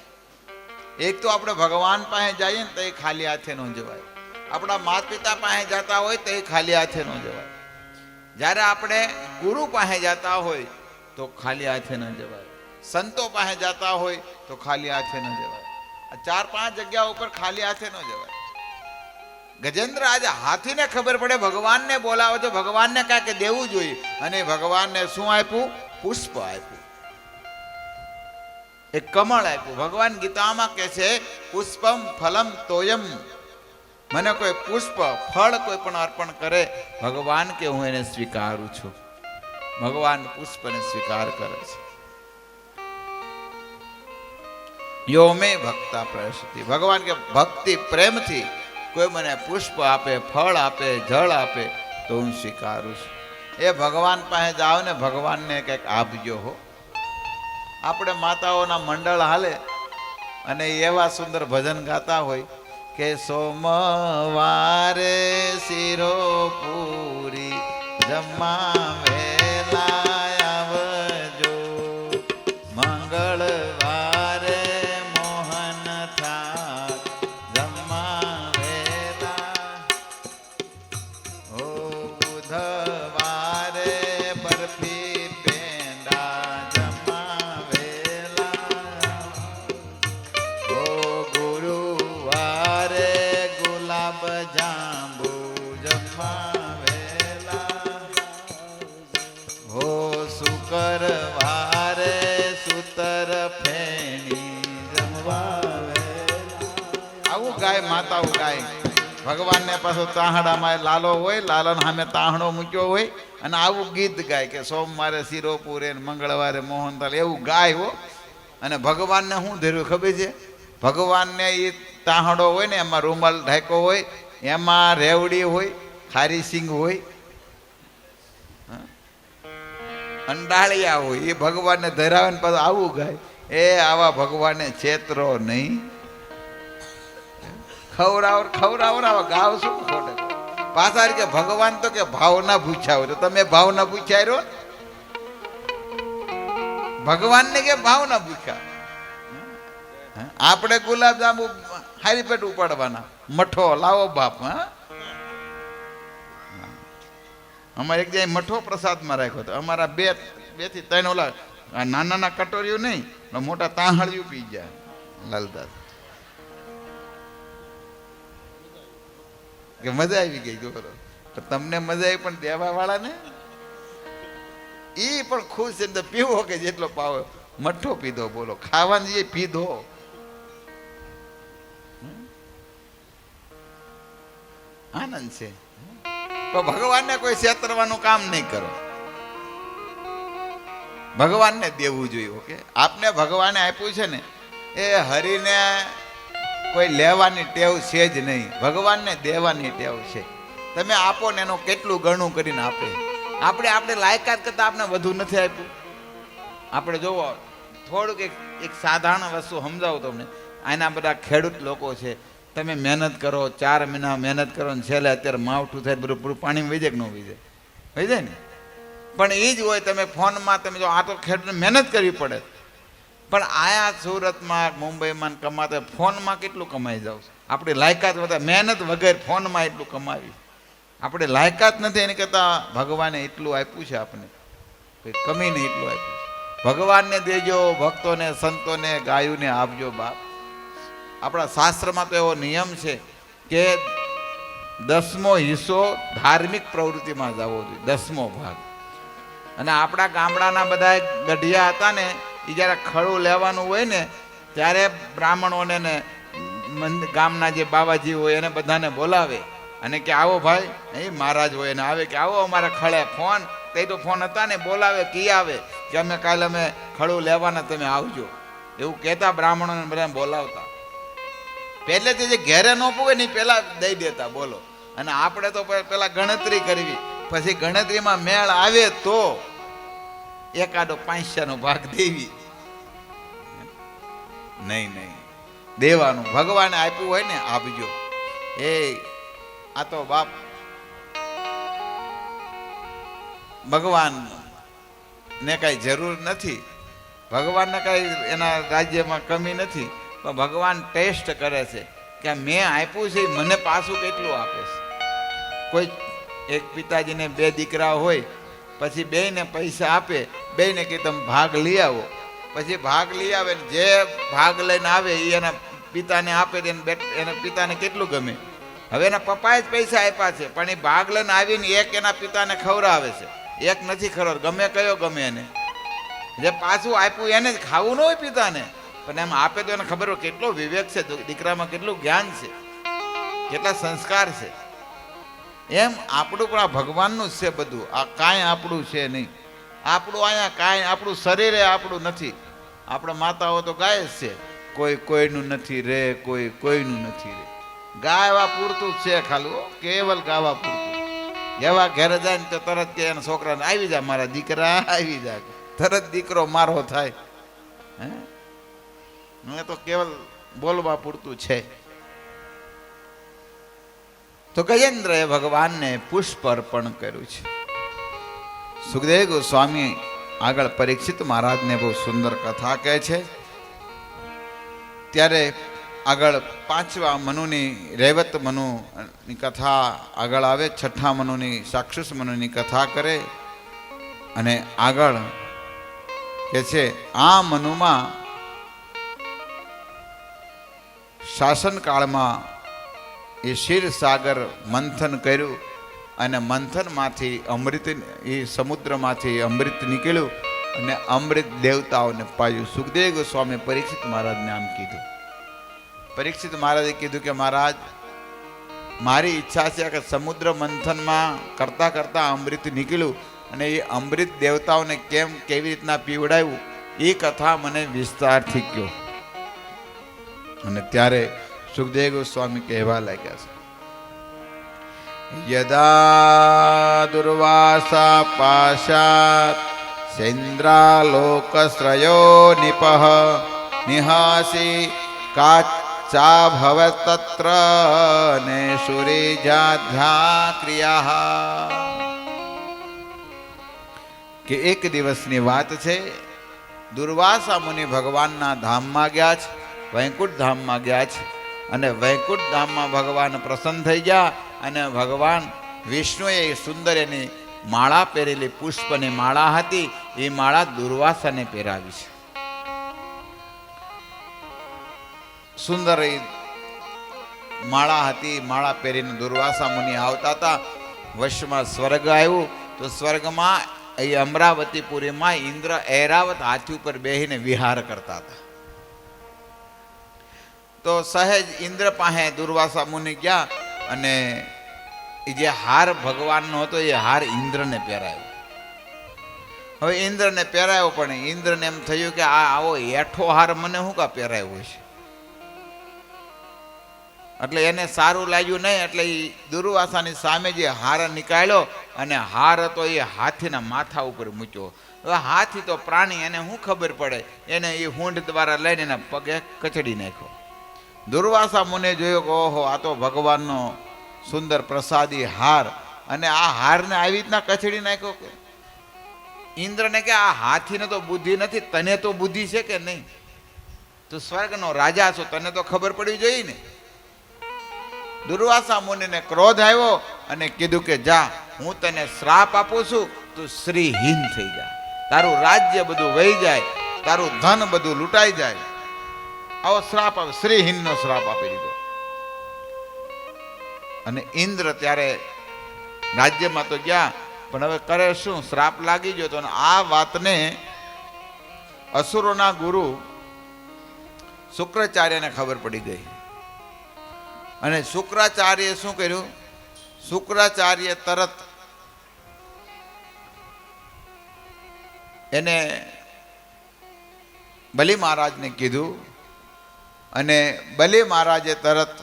એક તો આપણે ભગવાન પાસે જઈએ ને તો એ ખાલી હાથે ન જવાય આપણા માતા પિતા પાસે જતા હોય તો એ ખાલી હાથે ન જવાય જ્યારે આપણે ગુરુ પાસે જતા હોય તો ખાલી હાથે ન જવાય સંતો પાસે જતા હોય તો ખાલી હાથે ન જવાય આ 4-5 જગ્યા ઉપર ખાલી હાથે ન જવાય ગજેન્દ્ર આજે હાથીને ખબર પડે ભગવાનને બોલાવે તો ભગવાનને કાંઈક દેવું જોઈએ અને ભગવાનને શું આપ્યું પુષ્પ આપ્યું એક કમળ આપ્યું ભગવાન ગીતામાં કહે છે પુષ્પમ ફલમ તોયમ મને કોઈ પુષ્પ ફળ કોઈ પણ અર્પણ કરે ભગવાન કે હું એને સ્વીકારું છું ભગવાન પુષ્પને સ્વીકાર કરે છે યો મે ભક્તા પ્રયસતિ ભગવાન કે ભક્તિ પ્રેમથી કોઈ મને પુષ્પ આપે ફળ આપે જળ આપે તો હું સ્વીકારું છું એ ભગવાન પાસે જાઓ ને ભગવાનને કંઈક આપજો હો આપણે માતાઓના મંડળ હાલે અને એવા સુંદર ભજન ગાતા હોય કે સોમવારે શિરો પૂરી જમવા વેલા આવજો, મંગળવારે મોહન થાળ જમવા વેલા, ઓ બુધવારે બરફી પેંડા જમવા વેલા, ઓ ગુરુવારે ગુલાબ જાંબુ જમવા વેલા, હો શુક્રવારે સૂતર ફેણી જમવા વેલા. આવું ગાય માતાઓ ગાય. ભગવાનને પાછો તાહડામાં લાલો હોય, લાલાને સામે તાહડો મૂક્યો હોય અને આવું ગીત ગાય કે સોમવારે શીરો પૂરે ને મંગળવારે મોહનથાળ, એવું ગાય હો. અને ભગવાનને શું ધર્યું ખબર છે? ભગવાનને એ તાહડો હોય ને એમાં રૂમાલ ઢાંક્યો હોય, એમાં રેવડી હોય, ખારી સિંગ હોય, અંડાળિયા હોય, એ ભગવાનને ધરાવે ને પાછું આવું ગાય. એ આવા ભગવાનને છેતરો નહીં. ખવરાવ ગાવ શું ખોટે? પાછા કે ભગવાન તો કે ભાવના પૂછ્યા હોય, તો તમે ભાવના પૂછ્યા રહ્યો. ભગવાનને કે ભાવના પૂછ્યા. આપણે ગુલાબ જાંબુ હારી પેટ ઉપાડવાના, મઠો લાવો બાપ. હા, અમારે એક જગ્યાએ મઠો પ્રસાદમાં રાખ્યો હતો. અમારા બે થી ત્રણ ઓલા નાના કટોરીઓ નહીં, મોટા તાહળિયું પી ગયા લાલદાસ. કે મજા આવી ગઈ. જો તમને મજા આવી, પણ દેવા વાળા ને એ પણ ખુશ છે. પીવો કે જેટલો પાવો, મઠ્ઠો પીધો. બોલો, ખાવાનું જે પીધો. આનંદ છે. તો ભગવાનને કોઈ છેતરવાનું કામ નહીં કરો. ભગવાનને દેવું જોઈએ. ઓકે, આપને ભગવાને આપ્યું છે ને, એ હરીને કોઈ લેવાની ટેવ છે જ નહીં. ભગવાનને દેવાની ટેવ છે. તમે આપો ને એનું કેટલું ગણું કરીને આપે. આપણે લાયકાત કરતાં આપણે વધુ નથી આપ્યું. આપણે જોવો, થોડુંક એક સાધારણ વસ્તુ સમજાવું તમને. આના બધા ખેડૂત લોકો છે. તમે મહેનત કરો, 4 મહિના મહેનત કરો ને છેલ્લે અત્યારે માવઠું થાય, બધું પાણીમાં વહી જાય કે ન વહી જાય? વહી જાય ને. પણ એ જ હોય, તમે ફોનમાં તમે જો આ તો ખેડૂતને મહેનત કરવી પડે. પણ આયા સુરતમાં, મુંબઈમાં કમાતા ફોનમાં કેટલું કમાઈ જાવ છે. આપણી લાયકાત વધારે, મહેનત વગર ફોનમાં એટલું કમાવી. આપણે લાયકાત નથી, એની કરતાં ભગવાને એટલું આપ્યું છે આપણને, કંઈ કમી નહીં, એટલું આપ્યું છે. ભગવાનને દેજો, ભક્તોને, સંતોને, ગાયોને આપજો બાપ. આપણા શાસ્ત્રમાં તો એવો નિયમ છે કે 10મો હિસ્સો ધાર્મિક પ્રવૃત્તિમાં જવો જોઈએ, 10મો ભાગ. અને આપણા ગામડાના બધા ગઢિયા હતા ને, એ જ્યારે ખડું લેવાનું હોય ને, ત્યારે બ્રાહ્મણોને ને ગામના જે બાવાજી હોય એને બધાને બોલાવે અને કે આવો ભાઈ. એ મહારાજ હોય એને આવે કે આવો અમારા ખડે. ફોન તે તો ફોન હતા ને, બોલાવે કી આવે કે અમે કાલે અમે ખડું લેવાના, તમે આવજો. એવું કહેતા બ્રાહ્મણોને બધાને બોલાવતા. પહેલેથી જે ઘેરે ન પૂગે ને પહેલાં દઈ દેતા. બોલો. અને આપણે તો પેલા ગણતરી કરવી, પછી ગણતરીમાં મેળ આવે તો એકાદો 500નો ભાગ દેવી. નહીં, દેવાનું. ભગવાને આપ્યું હોય ને આપજો. એ આ તો બાપ ભગવાન ને કાંઈ જરૂર નથી. ભગવાનને કાંઈ એના રાજ્યમાં કમી નથી. પણ ભગવાન ટેસ્ટ કરે છે કે મેં આપ્યું છે મને પાછું કેટલું આપે છે. કોઈ એક પિતાજીને 2 દીકરા હોય, પછી બેયને પૈસા આપે, બેયને કે તમે ભાગ લઈ આવો. પછી ભાગ લઈ આવે ને જે ભાગ લઈને આવે એ એના પિતાને આપે, એના પિતાને કેટલું ગમે. હવે એના પપ્પાએ જ પૈસા આપ્યા છે, પણ એ ભાગ લઈને આવીને એક એના પિતાને ખવડાવે છે, એક નથી ખવડાવતો. ગમે કયો ગમે એને, જે પાછું આપ્યું એને જ ખાવું ન હોય પિતાને, પણ એમ આપે તો એને ખબર હોય કેટલો વિવેક છે, દીકરામાં કેટલું જ્ઞાન છે, કેટલા સંસ્કાર છે. એમ આપણું પણ આ ભગવાનનું જ છે બધું. આ કાંઈ આપણું છે નહીં. આપણું અહીંયા કાંઈ, આપણું શરીરે આપણું નથી. આપણે માતાઓ તો ગાય જ છે, કોઈ કોઈનું નથી રે, કોઈ કોઈનું નથી રે. ગાવા પૂરતું જ છે ખાલી, કેવલ ગાવા પૂરતું. એવા ઘેરે જાય ને તો તરત કે એના છોકરાને આવી જાય, મારા દીકરા આવી જાય, તરત દીકરો મારો થાય. હે, મેં તો કેવલ બોલવા પૂરતું છે. તો ગજેન્દ્રએ ભગવાનને પુષ્પ અર્પણ કર્યું છે. સુખદેવ ગોસ્વામી આગળ પરીક્ષિત મહારાજને બહુ સુંદર કથા કહે છે. ત્યારે આગળ પાંચમા મનુની રૈવત મનુની કથા આગળ આવે, છઠ્ઠા મનુની સાક્ષુષ મનુની કથા કરે અને આગળ કે છે આ મનુમાં શાસનકાળમાં એ ક્ષીરસાગર મંથન કર્યું અને મંથનમાંથી અમૃત, એ સમુદ્રમાંથી અમૃત નીકળ્યું અને અમૃત દેવતાઓને પાયું. સુખદેવ ગોસ્વામી પરીક્ષિત મહારાજને આમ કીધું. પરીક્ષિત મહારાજે કીધું કે મહારાજ, મારી ઈચ્છા છે કે સમુદ્ર મંથનમાં કરતાં કરતાં અમૃત નીકળ્યું અને એ અમૃત દેવતાઓને કેવી રીતના પીવડાવ્યું એ કથા મને વિસ્તારથી કહો. અને ત્યારે સુખદેવ ગોસ્વામી કહેવા લાગ્યા છે, યદા દુર્વાસા પાશાત સેન્દ્રાલોકશ્રયો નિપઃ નિહાસી કાચા ભવતત્ર ને સુરેજાધ્યા ક્રિયા. કે એક દિવસની વાત છે. દુર્વાસા મુનિ ભગવાનના ધામમાં ગયા છે, વૈકુંઠ ધામમાં ગયા છે અને વૈકુંઠ ધામમાં ભગવાન પ્રસન્ન થઈ ગયા અને ભગવાન વિષ્ણુએ સુંદર એની માળા પહેરેલી પુષ્પની માળા હતી, એ માળા દુર્વાસાને પહેરાવી છે. સુંદર એ માળા હતી. માળા પહેરીને દુર્વાસા મુનિ આવતા હતા. વશમાં સ્વર્ગ આવ્યું તો સ્વર્ગમાં એ અમરાવતીપુરીમાં ઇન્દ્ર ઐરાવત હાથી ઉપર બેહીને વિહાર કરતા હતા. તો સહેજ ઇન્દ્ર પાસે દુર્વાસા મુનિ ગયા અને એ જે હાર ભગવાનનો હતો એ હાર ઇન્દ્રને પહેરાયો. હવે ઇન્દ્રને પહેરાયો પણ ઇન્દ્રને એમ થયું કે આ આવો એઠો હાર મને શું કા પહેરાયો છે, એટલે એને સારું લાગ્યું નહીં. એટલે એ દુર્વાસાની સામે જે હાર નીકાળ્યો અને હાર હતો એ હાથીના માથા ઉપર મૂક્યો. હવે હાથી તો પ્રાણી, એને શું ખબર પડે, એને એ હૂંઢ દ્વારા લઈને એના પગે કચડી નાખ્યો. દુર્વાસા મુનિએ જોયો કે ઓહો, આ તો ભગવાનનો સુંદર પ્રસાદી હાર, અને આ હારને આવી રીતના કચડી નાખ્યો. કે ઇન્દ્રને કે આ હાથીને તો બુદ્ધિ નથી, તને તો બુદ્ધિ છે કે નહીં? તું સ્વર્ગનો રાજા છો, તને તો ખબર પડવી જોઈએ ને. દુર્વાસા મુનિને ક્રોધ આવ્યો અને કીધું કે જા, હું તને શ્રાપ આપું છું, તું શ્રીહીન થઈ જા, તારું રાજ્ય બધું વહી જાય, તારું ધન બધું લૂંટાઈ જાય. આવો શ્રાપ આવે, શ્રીહીનનો શ્રાપ આપી દીધો. અને ઇન્દ્ર ત્યારે રાજ્યમાં તો ગયા, પણ હવે કરે શું, શ્રાપ લાગી ગયો. તો આ વાતને અસુરોના ગુરુ શુક્રાચાર્યને ખબર પડી ગઈ. અને શુક્રાચાર્યએ શું કર્યું, શુક્રાચાર્ય તરત એને બલિ મહારાજને કીધું અને બલિ મહારાજે તરત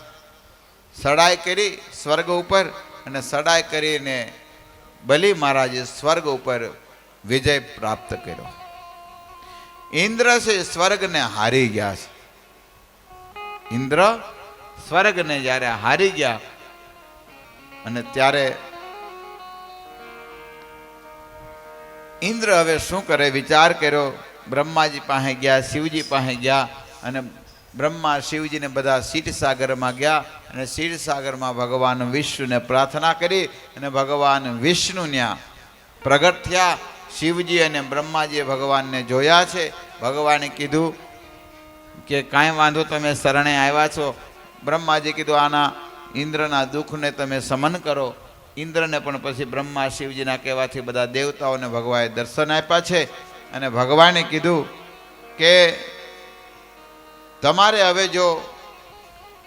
સડાઈ કરી સ્વર્ગ ઉપર, અને સડાઈ કરીને બલિ મહારાજે સ્વર્ગ ઉપર વિજય પ્રાપ્ત કર્યો. ઇન્દ્ર છે સ્વર્ગને હારી ગયા છે. ઇન્દ્ર સ્વર્ગને જ્યારે હારી ગયા અને ત્યારે ઇન્દ્ર હવે શું કરે, વિચાર કર્યો. બ્રહ્માજી પાસે ગયા, શિવજી પાસે ગયા અને બ્રહ્મા શિવજીને બધા ક્ષીરસાગરમાં ગયા અને ક્ષીરસાગરમાં ભગવાન વિષ્ણુને પ્રાર્થના કરી અને ભગવાન વિષ્ણુ ત્યાં પ્રગટ થયા. શિવજી અને બ્રહ્માજીએ ભગવાનને જોયા છે. ભગવાને કીધું કે કાંઈ વાંધો, તમે શરણે આવ્યા છો. બ્રહ્માજી કીધું આના ઇન્દ્રના દુઃખને તમે સમન કરો. ઇન્દ્રને પણ પછી બ્રહ્મા શિવજીના કહેવાથી બધા દેવતાઓને ભગવાને દર્શન આપ્યા છે. અને ભગવાને કીધું કે તમારે હવે જો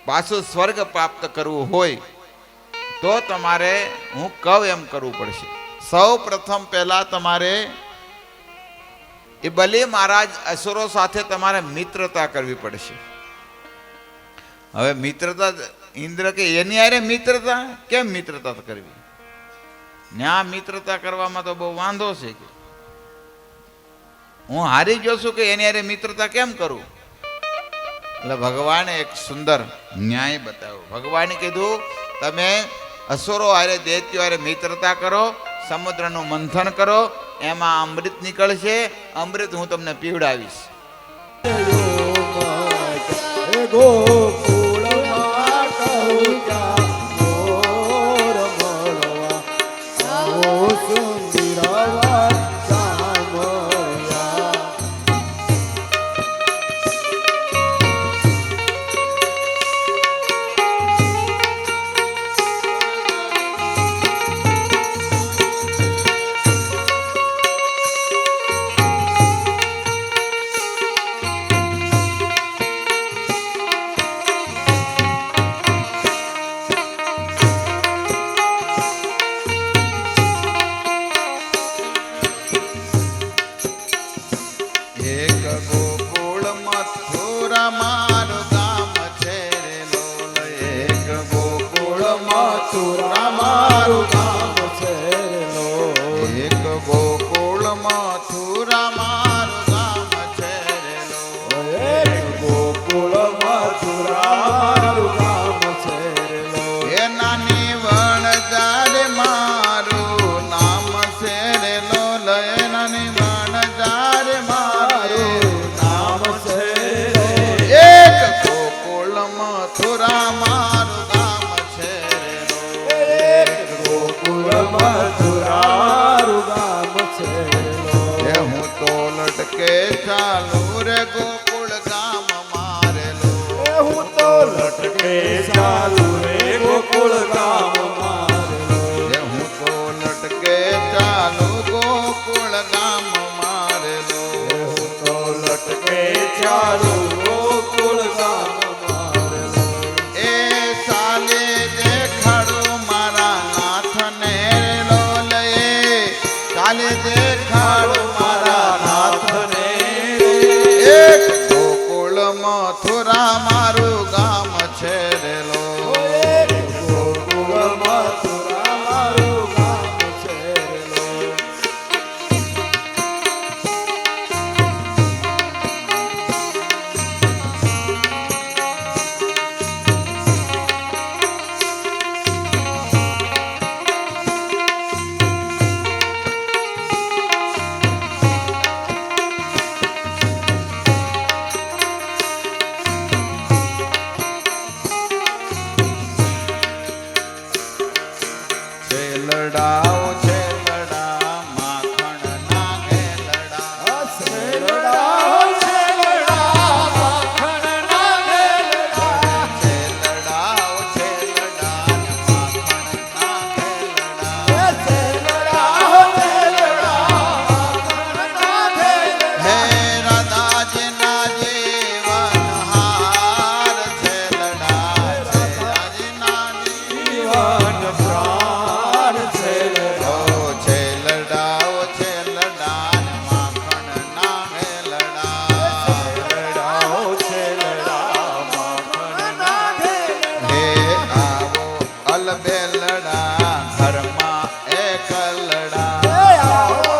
પાછું સ્વર્ગ પ્રાપ્ત કરવું હોય તો તમારે હું કહું એમ કરવું પડશે. સૌ પ્રથમ પહેલા તમારે એ બલિ મહારાજ અસુરો સાથે તમારે મિત્રતા કરવી પડશે. હવે મિત્રતા, ઇન્દ્ર કે એની હારે મિત્રતા કેમ મિત્રતા કરવી? ન્યા મિત્રતા કરવામાં તો બહુ વાંધો છે કે હું હારી ગયો છું, કે એની હારે મિત્રતા કેમ કરું? એટલે ભગવાને એક સુંદર ન્યાય બતાવ્યો. ભગવાને કીધું તમે અસુરો હારે દૈત્યો હારે મિત્રતા કરો, સમુદ્રનું મંથન કરો, એમાં અમૃત નીકળશે, અમૃત હું તમને પીવડાવીશ. ગોકુળમાં કહું ત્યાં મોર મળવા આવો સુંદરવા સામળ્યા. એક ગોકુળ મથુરા મારું ગામ છે રે લોલ. એક ગોકુળ મથુરા મારું ગામ છે રે લોલ. એક ગોકુળ મથુરા મારું ગામ છે રે લોલ. એક ગોકુળ મથુરારું ગામ છે રે લોલ. એ નાની વણજાર મારું નામ છે રે લોલ. એ નાની વણજાર મારું નામ છે રે. એક ગોકુળ મથુરા મારું ગામ છે રે લોલ. એક ગોકુળ મથુરારું ગામ છે રે લોલ. એ હું તો લટકે ચાલુ રે ગોકુળ ગામ મારેલો. એ હું તો લટકે ચાલુ રે ગોકુળ ગામ મારેલો. એ હું તો લટકે ચાલુ ગોકુળ ગામ મારેલો. એ હું તો લટકે ચાલુ ગોકુળ ગામ મારેલો. એ સાલે દેખાડું મારા નાથને લોલ. એ સાલે દેખાડું મારા નાથને. એક ગોકુળ મથુરા મારું ગામ છે રે લોલ. એક ગોકુળ મથુરારું ગામ છે રે લોલ. છેલડાઓ છેલડા માખણ ના ઘેલડા. છેલડા છેલડા માખણ ના ઘેલડા. છેલડાઓ છેલડા માખણ ના ઘેલડા. છેલડા છેલડા માખણ ના ઘેલડા. હે રાધાજીના જીવન હાર છેલડા. રાધાજીના જીવન પ્રાણ છેલડા. ઓ છેલડાઓ છેલડા માખણ ના ઘેલડા. છેલડાઓ છેલડા માખણ ના ઘેલડા. હે આવો અલબેલડા ઘરમાં એકલડા. એ આવો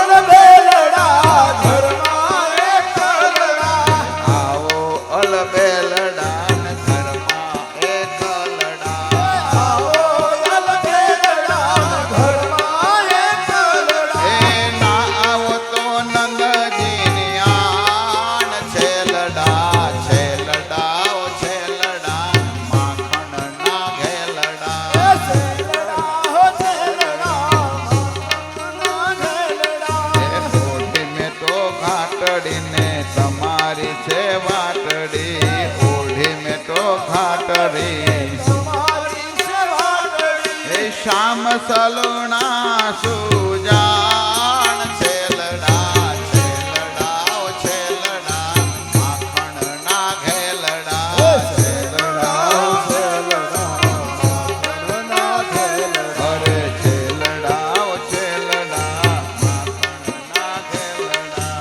અલબેલડા ઘરમાં એકલડા. આવો અલબેલડા ઘરમાં એકલડા. આવો અલબેલડા ઘરમાં એકલડા. એ ના આવો તો નંદજીની આણ છેલડા. છેલડાઓ છેલડા માખણ ના ઘેલડા. છેલડાઓ છેલડા માખણ ના ઘેલડા. એ ઓઢી મેં તો ઘાટડીને તમારી છે વાટડી. ઓઢી મેં તો ઘાટડી તમારી સેવાડળી. એ શ્યામ સલુણા સુજાણ છેલડા. છેલડાઓ છેલડા માખણ ના ઘેલડા. છેલડાઓ છેલડા માખણ ના ઘેલડા. અરે છેલડાઓ છેલડા માખણ ના ઘેલડા.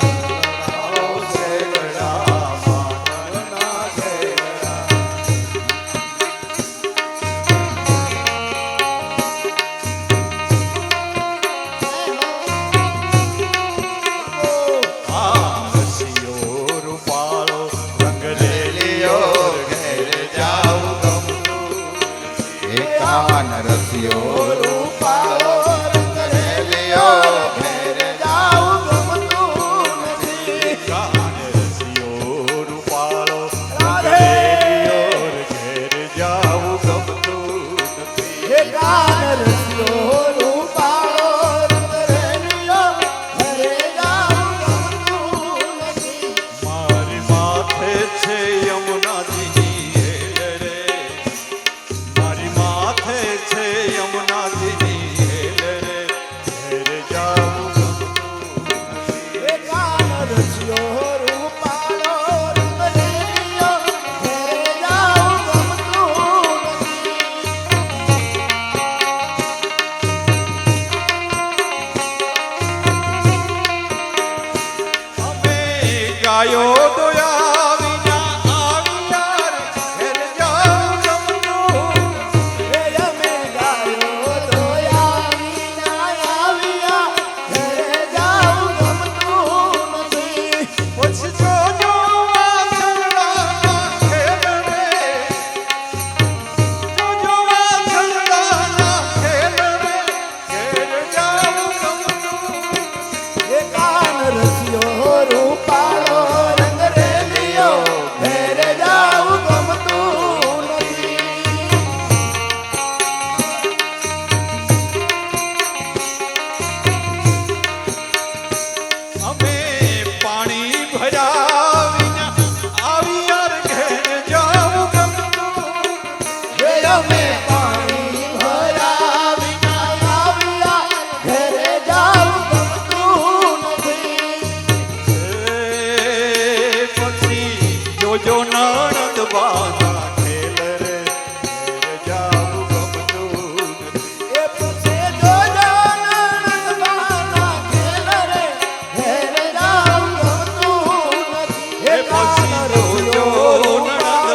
છેલડાઓ છેલડા માખણ ના ઘેલડા. કાન રસિયો રૂપાળો રંગ રેલિયો ઘેર જાઉં ગમતું નથી. કાન રસિયો રૂપાળો રેલિયો ઘેર જાવું ગમતું નથી. એ કાન રસિયો રૂપાળો રંગ રેલિયો ઘરે જાઉં ગમતું નથી. મારી માથે છે યમુનાજીની હેલ રે, મારી માથે છે યમુનાજીની હેલ રે, ઘેર જાવું ગમતું નથી. એ કાન રસિયો રૂપાળો રંગ રેલિયો ઘરે જાઉં ગમતું નથી. અમે ગાયો દોયા વિના આવ્યા રે, ઘેર જાવું ગમતું નથી. એ અમે ગાયો દોયા વિના આવ્યા ઘરે જાઉં ગમતું નથી. પછી જોજો વાછરડાના ખેલ રે, જોજો વાછરડાના ખેલ રે, ઘેર જાવું ગમતું નથી. એ કાન રસિયો રૂપાળો રંગ રેલિયો ઘરે જાઉં ગમતું નથી. અમે પાણી ભર્યા વિના આવ્યા રે, ઘેર જાવું ગમતું નથી. એ અમે પાણી ભર્યા વિના આવ્યા ઘરે જાઉં ગમતું નથી. એ પછી જોજો નણંદ બાના ખેલ રે, ઘેર જાવું ગમતું નથી. એ પછી જોજો નણંદબાના ખેલ રે ઘરે જાઉં ગમતું નથી. એ પછી જોજો નણંદ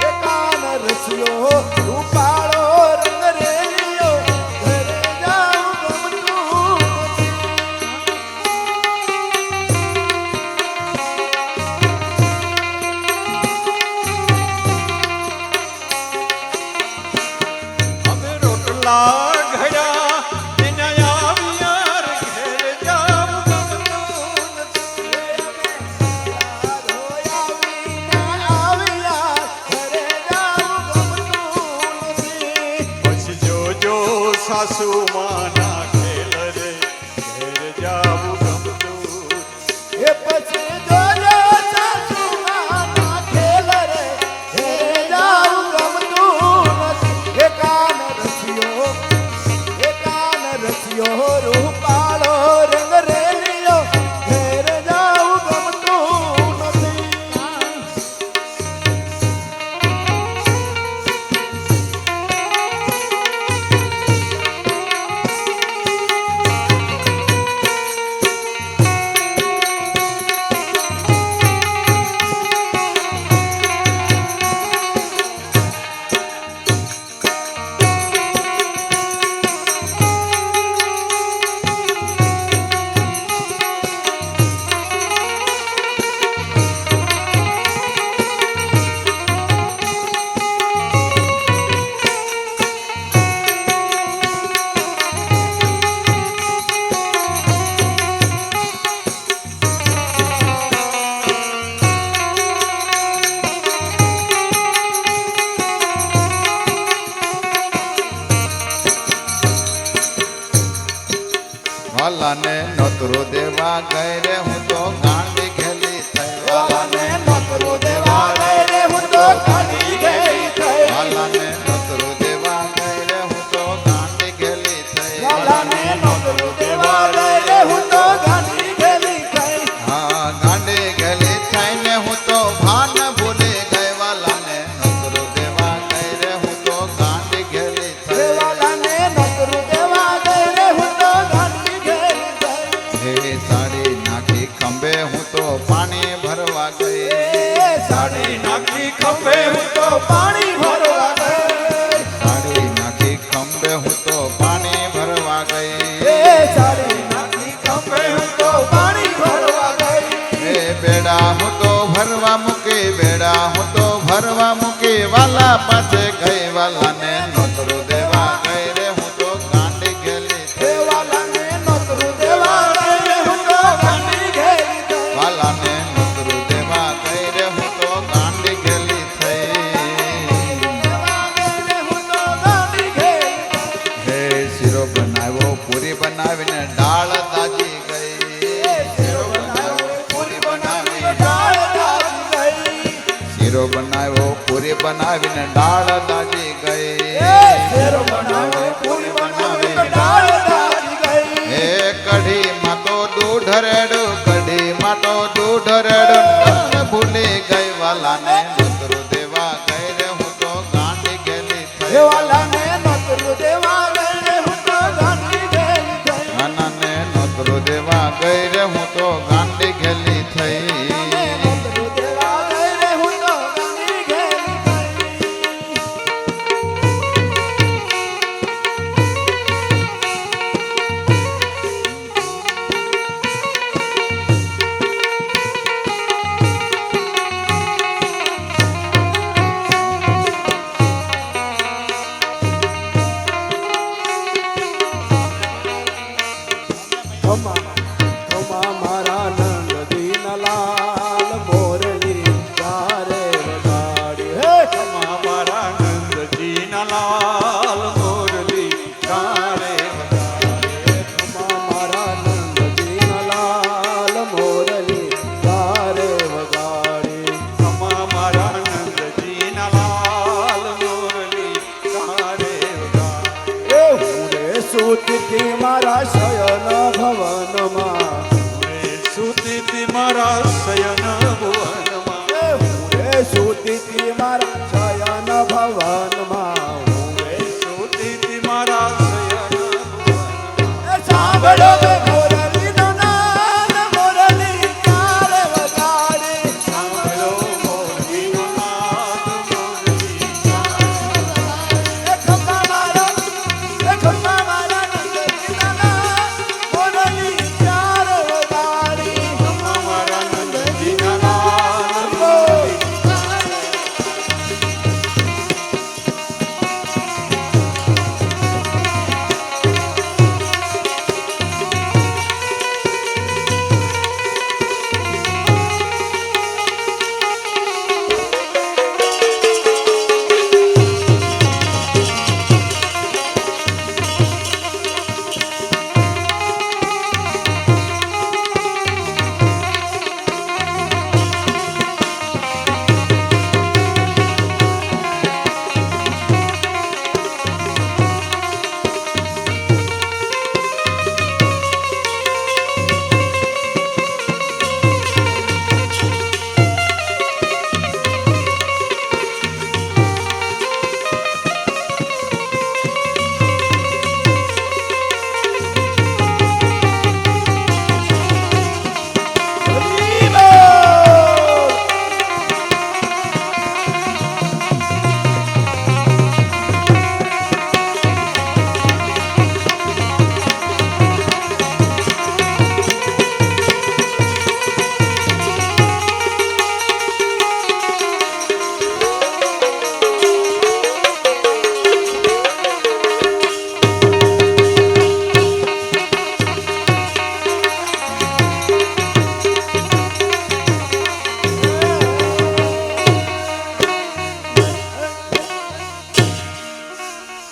એ કાન રસિયો રૂપાળો રંગ રેલિયો ઘરે જાઉં ગમતું નથી. અમે રોટલા ઘડ્યા વિના આવ્યા રે, ઘેર જાવું ગમતું નથી. ધોયા વિના આવ્યા ઘરે જાઉં ગમતું નથી. પછી જોજો સાસુ માના ખેલ રે, ઘેર જાવું ગમતું નથી. એ પછી જોજો સાસુમાના ખેલ રે ઘરે જાઉં ગમતું નથી. એ કાન રસિયો રૂપાળો રંગ રેલિયો ઘરે જાઉં ગમતું નથી. વાલાને નોતરો દેવા ગઈ રે હું તો ગાંડી ઘેલી થઈ. વાલાને નોતરો દેવા ગઈ રે હું તો ગાંડી ઘેલી થઈ. વાલાને નોતરો દેવા ગઈ રે હું તો ગાંડી ઘેલી થઈ. વાલાને નોતરો દેવા ગઈ રે હું તો ગાંડી ઘેલી થઈ. હા ગાંડી ઘેલી થઈને હું તો ભાન ભૂલી ગઈ. વાલાને નોતરો દેવા ગઈ રે હું તો ગાંડી ઘેલી થઈ. વાલાને નોતરો દેવા ગઈ રે હું તો ગાંડી ઘેલી થઈ. હે સાડી નાખી ખંભે હું તો પાણી ભરવા ગઈ. એ સાડી નાખી ખંભે હું તો પાણી ભરવા ગઈ. સાડી નાખી ખંભે હું તો પાણી ભરવા ગઈ. એ સાડી નાખી ખંભે હું તો પાણી ભરવા ગઈ. હે બેડા હું તો ભરવા મૂકી. બેડા હું તો ભરવા મૂકી. વાલા પાસે ગઈ. વાલાને નોતરો બનાવ્યો પૂરી બનાવીને ડાળ દાજી ગઈ એ શેરો બનાવે પૂરી બનાવે તો ડાળ દાજી ગઈ હે કઢીમાં તો દૂધ રેડું કઢીમાં તો દૂધ રેડું તમને ભૂલી ગઈ વાલાને નોતરું દેવા ગઈ રે હું તો ગાંડી ગેલી થઈ હે વાલાને નોતરું દેવા ગઈ રે હું તો ગાંડી ગેલી થઈ નાનાને નોતરું દેવા ગઈ રે હું તો ગાંડી ગેલી થઈ નોતરું દેવા ગઈ રે હું તો ગાંડી ગેલી થઈ ખમા મારા નંદ દીનલાલ મોરલી ચારે વગાડી હે ખમા મારા નંદજીના લાલ મોરલી ચારે વગાડે. ખમા મારા નંદ દીનલાલ મોરલી ચારે વગાડી ખમા મારા નંદજીના લાલ મોરલી ચારે વગાડે. એ હું રે સુતથી મારા શયન ભવનમાં રે સુતીતિ મારા શયન ભુવનમાં. એ હું રે સુતથી મારા શયન ભવનમાં રે સુતીતિ મારા શયન ભુવનમાં. એ સાંભળો બે મોરલીનો નાદ મોરલી ચારે વગાડી સાંભળો મોરલીનો નાદ મોરલી ચારે એ ખમ્મા મારા નંદ દીનલાલ મોરલી ચારે વગાડી ખમા મારા નંદજીના લાલ મોરલી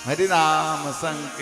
હરિનામ સંકીર્તન